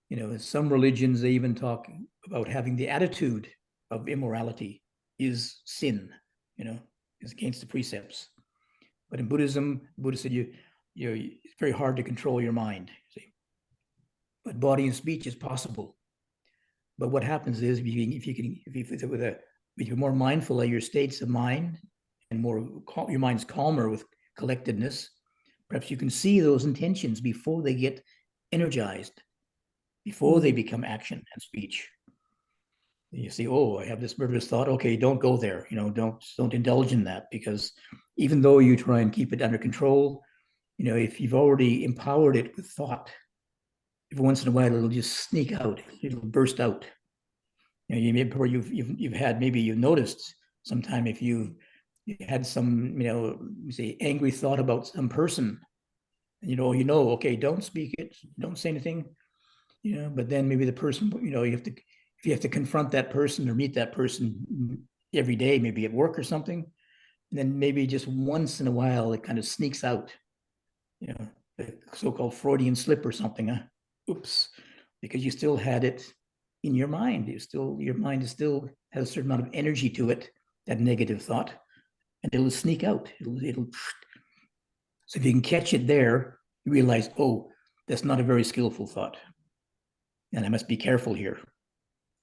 in some religions, they even talk about having the attitude of immorality is sin, is against the precepts. But in Buddhism, Buddha said it's very hard to control your mind, see. But body and speech is possible. But what happens is, if you're more mindful of your states of mind, and your mind's calmer with collectedness, perhaps you can see those intentions before they get energized, before they become action and speech. You see, oh, I have this murderous thought. Okay, don't go there. Don't indulge in that, because even though you try and keep it under control, if you've already empowered it with thought, every once in a while it'll just sneak out. It'll burst out. You've noticed sometime if you had some, say angry thought about some person, okay, don't speak it, don't say anything, but then maybe the person, if you have to confront that person or meet that person every day, maybe at work or something, then maybe just once in a while it kind of sneaks out, the so-called Freudian slip or something. Oops, because you still had it in your mind. Your mind is still has a certain amount of energy to it, that negative thought, and it'll sneak out. It'll. So if you can catch it there, you realize, oh, that's not a very skillful thought, and I must be careful here.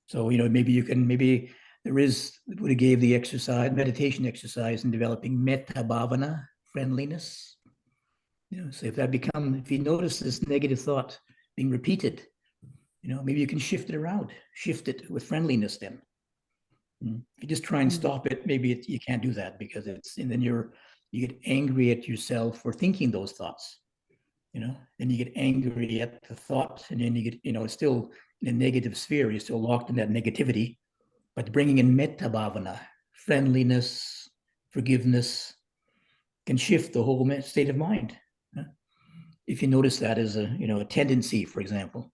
So maybe there is, Buddha gave the meditation exercise in developing metta bhavana, friendliness. So if you notice this negative thought being repeated, maybe you can shift it with friendliness then. If you just try and stop it, maybe you can't do that, because and then you get angry at yourself for thinking those thoughts, then you get angry at the thought, and then you get, it's still in a negative sphere, you're still locked in that negativity. But bringing in metta bhavana, friendliness, forgiveness, can shift the whole state of mind. If you notice that as a tendency, for example.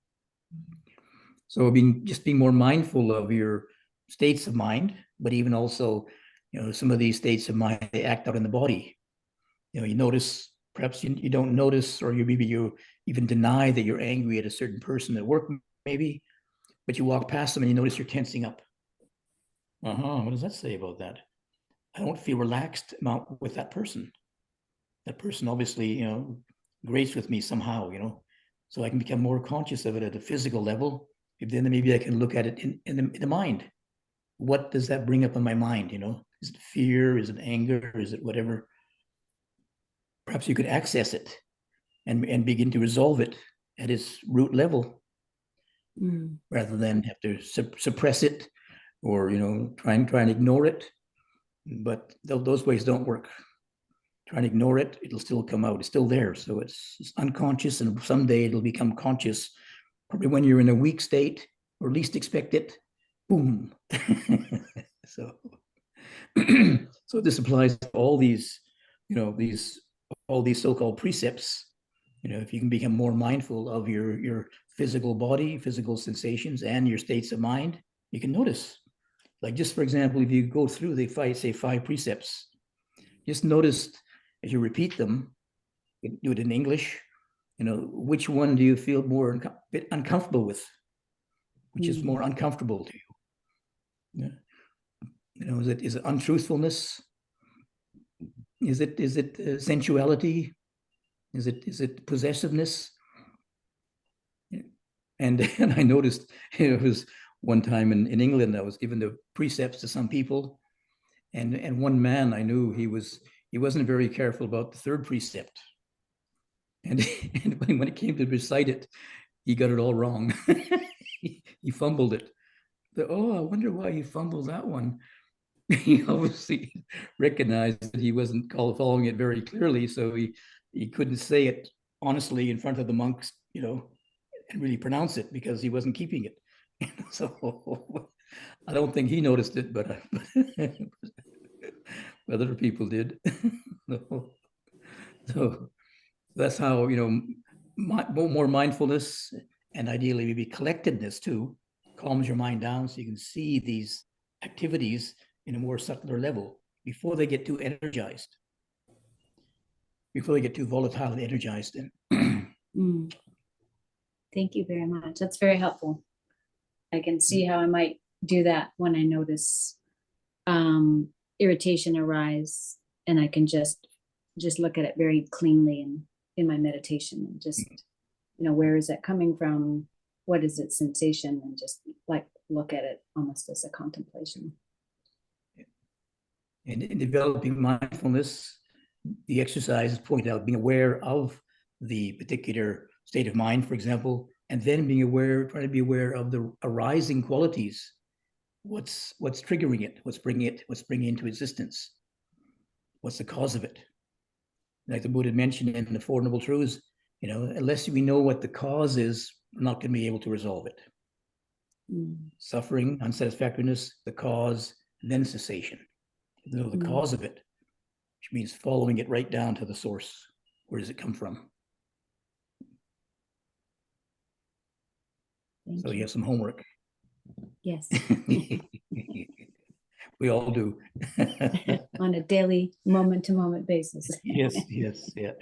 So being more mindful of your states of mind, but even also, some of these states of mind, they act out in the body. You notice, perhaps you don't notice, or maybe you even deny that you're angry at a certain person at work, maybe, but you walk past them and you notice you're tensing up. What does that say about that? I don't feel relaxed with that person. That person obviously, grates with me somehow, so I can become more conscious of it at a physical level. Then maybe I can look at it in the mind. What does that bring up in my mind? Is it fear? Is it anger? Is it whatever? Perhaps you could access it and begin to resolve it at its root level, rather than have to suppress it or try and ignore it. But those ways don't work. Try and ignore it, it'll still come out. It's still there. So it's unconscious, and someday it'll become conscious. Probably when you're in a weak state or least expect it, boom. So this applies to all these, all these so-called precepts. If you can become more mindful of your physical body, physical sensations, and your states of mind, you can notice. Like, just for example, if you go through the 5 precepts, just notice as you repeat them, you do it in English, which one do you feel more bit uncomfortable with? Which is more uncomfortable to you? Is it untruthfulness? Is it sensuality? Is it possessiveness? And I noticed, it was one time in England, I was given the precepts to some people, and one man I knew, he wasn't very careful about the 3rd precept, and when it came to recite it, he got it all wrong. He fumbled it. I wonder why he fumbled that one. He obviously recognized that he wasn't following it very clearly, so he couldn't say it honestly in front of the monks, and really pronounce it, because he wasn't keeping it. So I don't think he noticed it, but other people did. So that's how, more mindfulness, and ideally maybe collectedness too, calms your mind down, so you can see these activities in a more subtler level before they get too energized, before they get too volatile and energized. Thank you very much. That's very helpful. I can see how I might do that when I notice irritation arise, and I can just look at it very cleanly in my meditation, and just, where is that coming from? What is its sensation? And just look at it almost as a contemplation. And in developing mindfulness, the exercises point out being aware of the particular state of mind, for example, and then being aware, trying to be aware of the arising qualities. What's triggering it? What's bringing it into existence? What's the cause of it? Like the Buddha mentioned in the Four Noble Truths, unless we know what the cause is, we're not going to be able to resolve it. Suffering, unsatisfactoriness, the cause, then cessation. You know the cause of it, which means following it right down to the source. Where does it come from? So you have some homework. Yes. We all do. On a daily, moment-to-moment basis. Yes, yeah.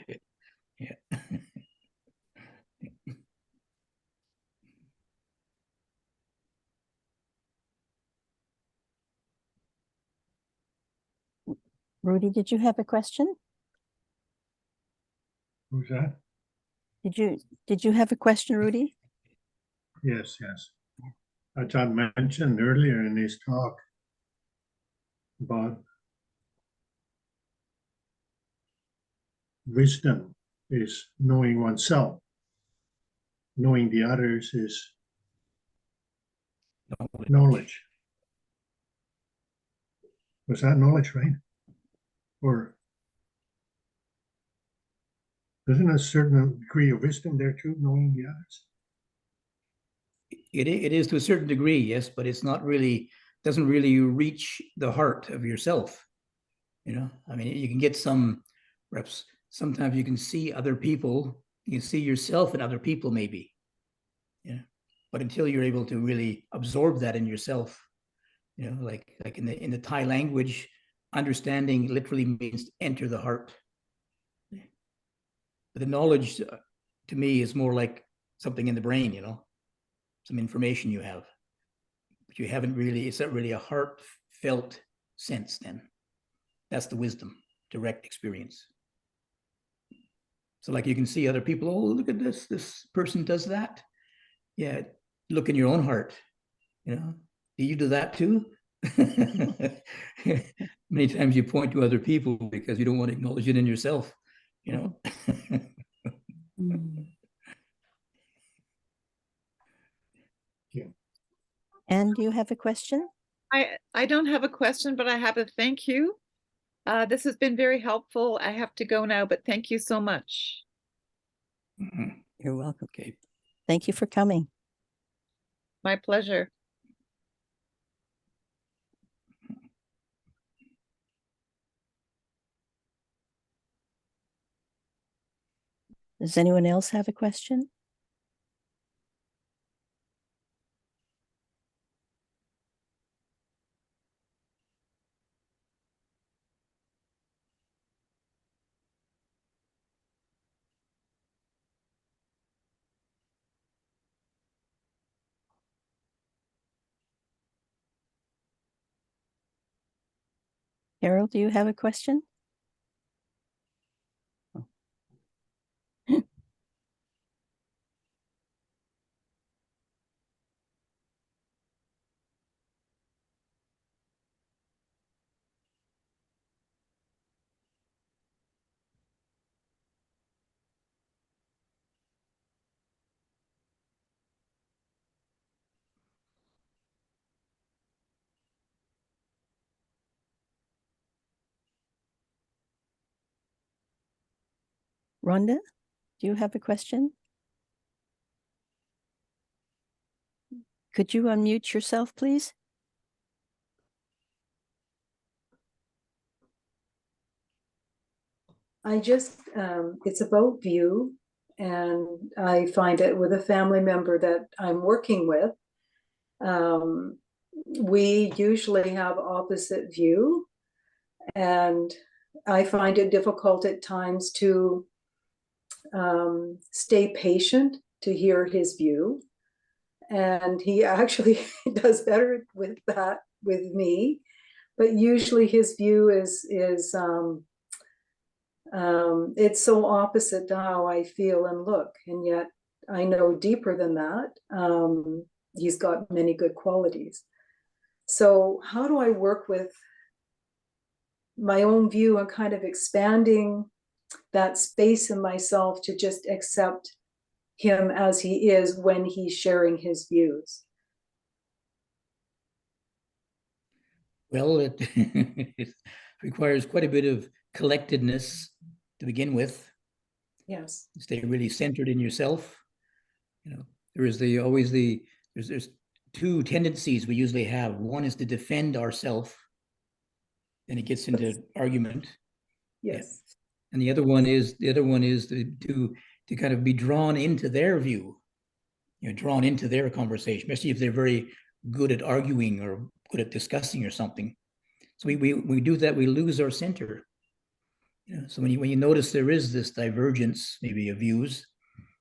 Rudy, did you have a question? Who's that? Did you have a question, Rudy? Yes. Ajahn mentioned earlier in his talk about wisdom is knowing oneself. Knowing the others is knowledge. Was that knowledge, right? Or isn't a certain degree of wisdom there too, knowing the others? It is to a certain degree, yes, but it's not really, doesn't really reach the heart of yourself. I mean, you can get some reps. Sometimes you can see other people, you can see yourself in other people maybe. But until you're able to really absorb that in yourself, like in the Thai language, understanding literally means enter the heart. But the knowledge to me is more like something in the brain, some information you have, but you haven't really, it's not really a heartfelt sense then. That's the wisdom, direct experience. So like you can see other people, oh, look at this person does that. Yeah, look in your own heart, do you do that too? Many times you point to other people because you don't want to acknowledge it in yourself, And do you have a question? I don't have a question, but I have a thank you. This has been very helpful. I have to go now, but thank you so much. You're welcome. Okay. Thank you for coming. My pleasure. Does anyone else have a question? Carol, do you have a question? Rhonda, do you have a question? Could you unmute yourself, please? It's about view, and I find it with a family member that I'm working with. We usually have opposite view, and I find it difficult at times to stay patient to hear his view. And he actually does better with that with me, but usually his view is it's so opposite to how I feel and look, and yet I know deeper than that. He's got many good qualities. So how do I work with my own view and kind of expanding that space in myself to just accept him as he is when he's sharing his views? Well, it, it requires quite a bit of collectedness to begin with. Yes. Stay really centered in yourself. You know, there is the always the there's two tendencies we usually have. One is to defend ourselves, and it gets into argument. Yes. And the other one is to kind of be drawn into their view, you know, drawn into their conversation, especially if they're very good at arguing or good at discussing or something. So we do that, we lose our center. You know, so when you notice there is this divergence, maybe of views,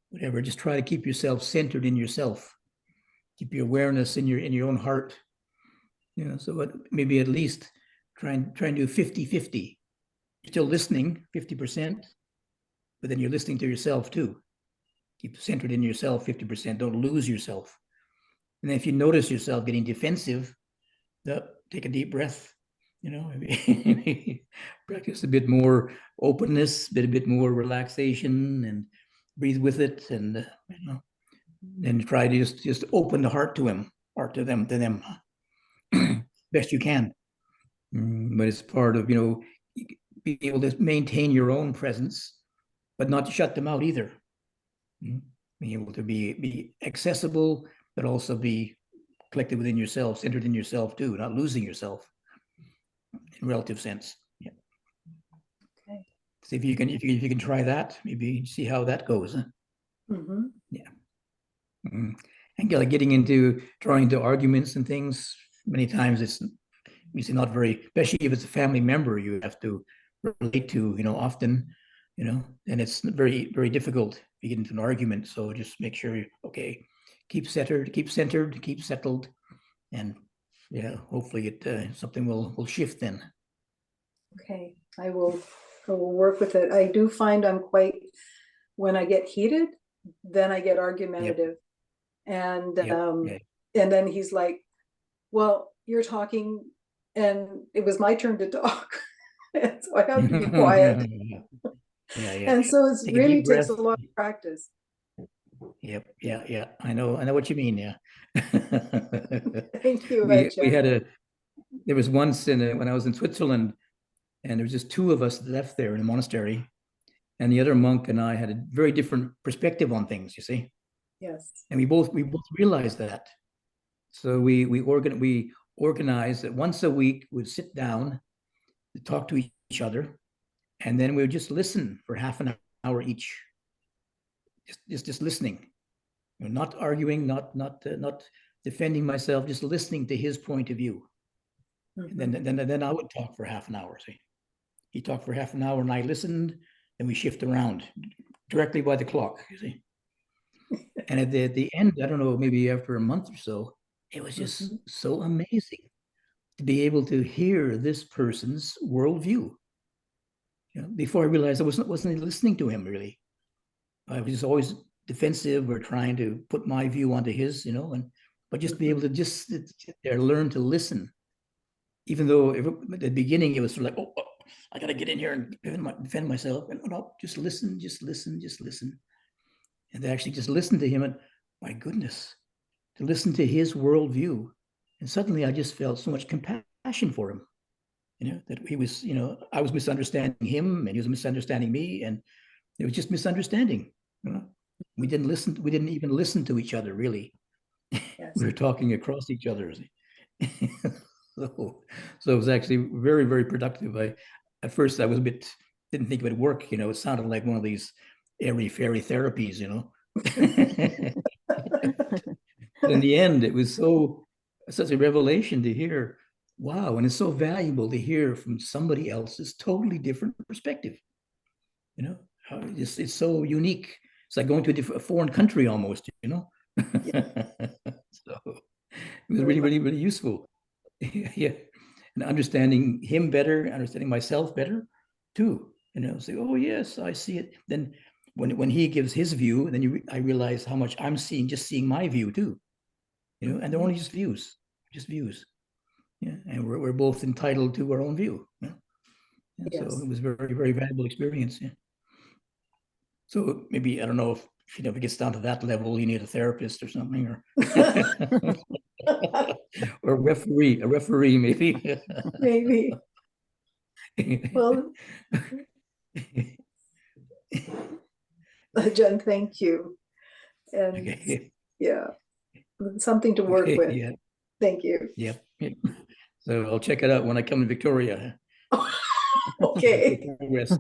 whatever, just try to keep yourself centered in yourself. Keep your awareness in your own heart. You know, so maybe at least try and do 50-50. You're still listening 50%, but then you're listening to yourself too. Keep centered in yourself 50%. Don't lose yourself. And then if you notice yourself getting defensive, take a deep breath. You know, maybe practice a bit more openness, a bit more relaxation, and breathe with it, and you know, and try to just open the heart to him, heart to them, best you can. But it's part of, you know, being able to maintain your own presence, but not to shut them out either. Being able to be accessible, but also be collected within yourself, centered in yourself too, not losing yourself in relative sense. Yeah. Okay. See if you can try that, maybe see how that goes. Huh? Mm-hmm. Yeah. And getting into drawing into arguments and things, many times it's not very, especially if it's a family member you have to relate to, you know, often, you know, and it's very, very difficult if you get into an argument. So just make sure okay, keep centered, keep settled, and yeah, hopefully something will shift then. Okay, I will work with it. I do find I'm quite, when I get heated, then I get argumentative. And and then he's like, well, you're talking and it was my turn to talk. And so I have to be quiet. Yeah. And so it Take a really deep breath. takes a lot of practice. Yep. Yeah. I know what you mean. Yeah. Thank you, we had Ajahn. there was once when I was in Switzerland, and there was just two of us left there in the monastery, and the other monk and I had a very different perspective on things, you see. Yes. And we both realized that. So we organized that once a week we'd sit down to talk to each other, and then we would just listen for half an hour each. Just listening, you know, not arguing, not defending myself, just listening to his point of view. Mm-hmm. And then I would talk for half an hour. See, he talked for half an hour, and I listened. And we shift around directly by the clock. You see, and at the end, I don't know, maybe after a month or so, it was just so amazing to be able to hear this person's worldview. You know, before I realized I wasn't listening to him really. I was just always defensive or trying to put my view onto his, you know, but just be able to just sit there, learn to listen. Even though at the beginning it was sort of like, oh, I got to get in here and defend myself. And no, just listen. And to actually just listen to him, and my goodness, to listen to his worldview. And suddenly I just felt so much compassion for him. You know, that he was, you know, I was misunderstanding him and he was misunderstanding me. And it was just misunderstanding. You know, we didn't even listen to each other, really. Yes. We were talking across each other. So it was actually very, very productive. At first I was didn't think it would work, you know, it sounded like one of these airy-fairy therapies, you know. But in the end, it was such a revelation to hear, wow, and it's so valuable to hear from somebody else's totally different perspective. You know, it's so unique. It's like going to a foreign country almost, you know. So it was really, really, really useful. Yeah, and understanding him better, understanding myself better too. You know, say, oh yes, I see it. Then when he gives his view, then I realize how much I'm seeing my view too. You know, and they're only just views. Yeah, and we're both entitled to our own view. Yeah? And Yes. so it was very, very valuable experience. Yeah. So maybe I don't know if if it gets down to that level, you need a therapist or something, or or a referee maybe. Maybe. Well, Ajahn, thank you. And Okay. yeah, something to work Okay, with. yeah, Thank you. yep. So I'll check it out when I come to Victoria. Okay. Progress.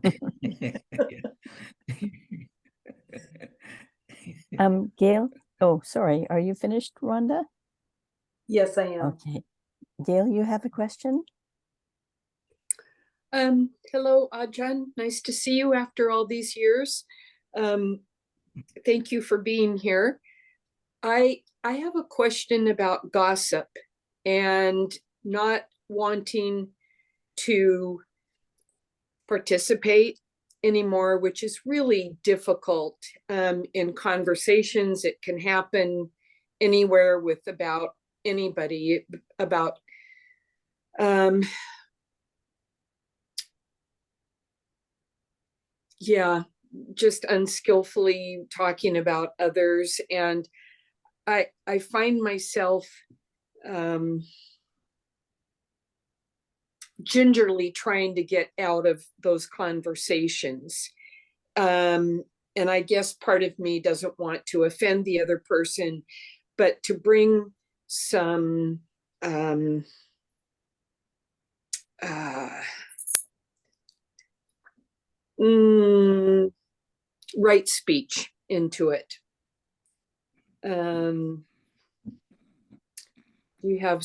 Gail, oh, sorry, are you finished, Rhonda? Yes, I am. Okay. Gail, you have a question? Hello, Ajahn. Nice to see you after all these years. Thank you for being here. I have a question about gossip and not wanting to participate anymore, which is really difficult in conversations. It can happen anywhere with about anybody, about yeah, just unskillfully talking about others. And I find myself gingerly trying to get out of those conversations. And I guess part of me doesn't want to offend the other person, but to bring some right speech into it. You have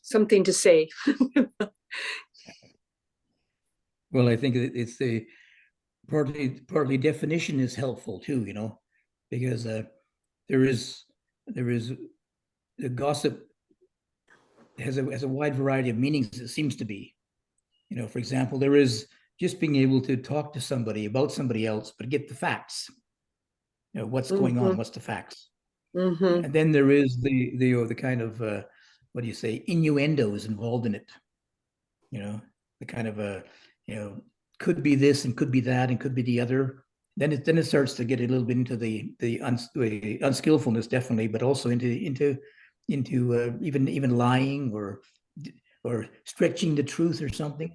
something to say. Well, I think it's the partly definition is helpful too, because there is the gossip has a wide variety of meanings. It seems to be, for example, there is just being able to talk to somebody about somebody else, but get the facts. What's going on? What's the facts? And then there is the kind of what do you say, innuendos involved in it. The kind of could be this and could be that and could be the other. Then it starts to get a little bit into the unskillfulness, definitely, but also into even lying or stretching the truth or something.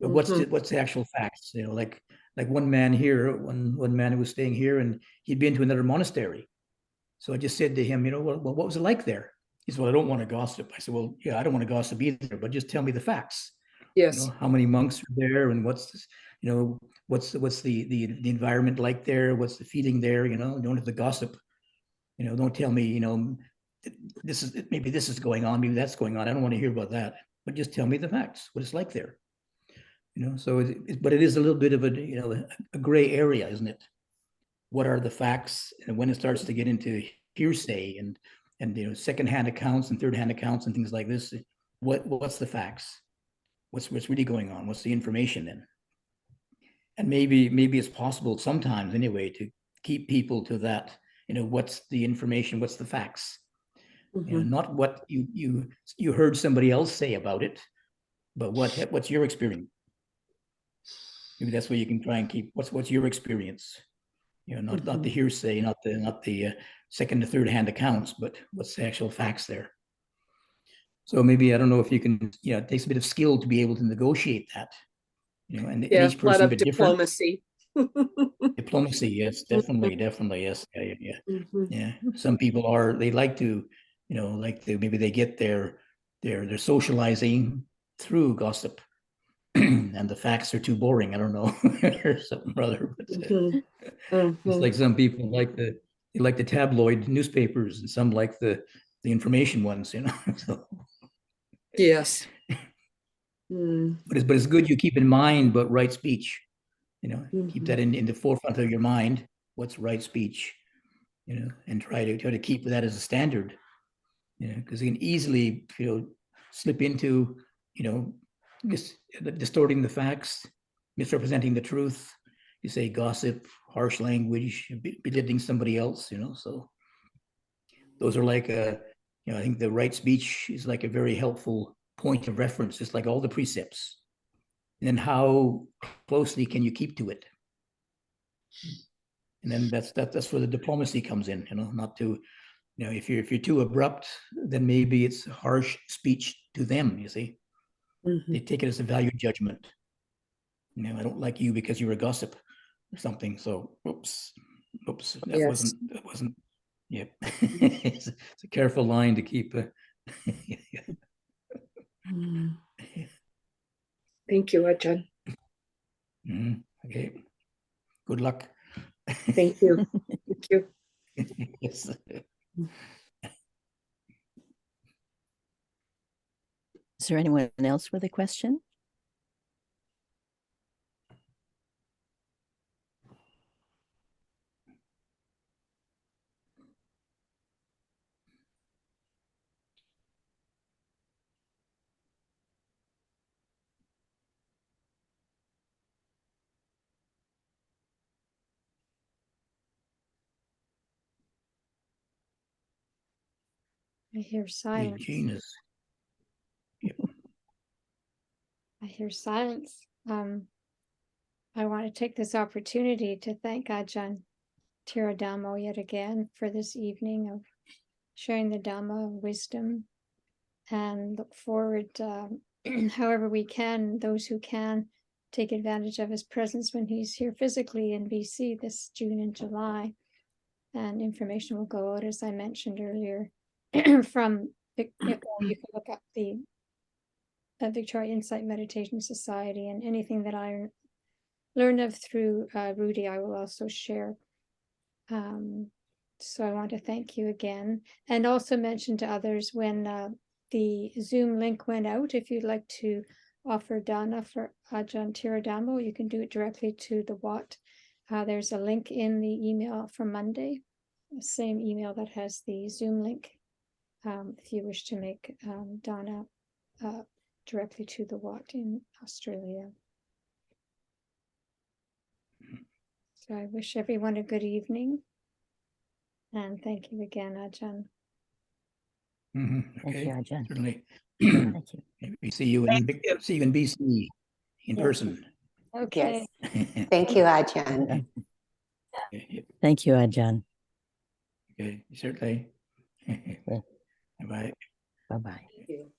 But what's the actual facts? Like one man here, one man who was staying here, and he'd been to another monastery. So I just said to him, what was it like there? He said, well, I don't want to gossip. I said, well, yeah, I don't want to gossip either, but just tell me the facts. Yes. How many monks are there, and what's the environment like there? What's the feeling there? Don't have to gossip. Don't tell me, maybe this is going on, maybe that's going on. I don't want to hear about that, but just tell me the facts, what it's like there. So but it is a little bit of a gray area, isn't it? What are the facts? And when it starts to get into hearsay and secondhand accounts and third-hand accounts and things like this, what's the facts? What's really going on? What's the information then? And maybe it's possible sometimes anyway to keep people to that. What's the information? What's the facts? Not what you heard somebody else say about it, but what's your experience? Maybe that's where you can try and keep what's your experience. Not the hearsay, not the second to third hand accounts, but what's the actual facts there. So maybe I don't know if you can. It takes a bit of skill to be able to negotiate that. And each person a lot of a bit diplomacy. Diplomacy, yes, definitely, yes, yeah. Some people they like to, maybe they get their socializing through gossip, and the facts are too boring. I don't know, or something rather. But it's like some people they like the tabloid newspapers, and some like the information ones. So. Yes. But it's good you keep in mind, but right speech. Keep that in the forefront of your mind. What's right speech? And try to keep that as a standard. Because you can easily slip into distorting the facts, misrepresenting the truth. You say gossip, harsh language, belittling somebody else. So those are like I think the right speech is like a very helpful point of reference, just like all the precepts. then how closely can you keep to it? And then that's where the diplomacy comes in, not to, if you're too abrupt, then maybe it's harsh speech to them, you see. They take it as a value judgment. I don't like you because you're a gossip or something. So oops, Yes. that wasn't, yeah. It's a careful line to keep. Thank you, Ajahn. Okay. Good luck. Thank you. Thank you. Yes. Is there anyone else with a question? I hear Okay, silence. Jean is. Yep. I hear silence. I want to take this opportunity to thank Ajahn Tiradhammo yet again for this evening of sharing the Dhamma of wisdom, and look forward, however we can, those who can, take advantage of his presence when he's here physically in BC this June and July. And information will go out, as I mentioned earlier, from you can look up the Victoria Insight Meditation Society, and anything that I learned of through Rudy, I will also share. So I want to thank you again, and also mention to others when the Zoom link went out, if you'd like to offer dana for Ajahn Tiradhammo, you can do it directly to the Wat. There's a link in the email from Monday, the same email that has the Zoom link, if you wish to make dana directly to the Wat in Australia. So I wish everyone a good evening. And thank you again, Ajahn. Thank Okay, you, Ajahn. certainly. Thank you. Maybe see you in BC in Yes. person. Okay. Yes. Thank you, Ajahn. Thank you, Ajahn. Okay, certainly. Bye-bye. Bye-bye. Thank you.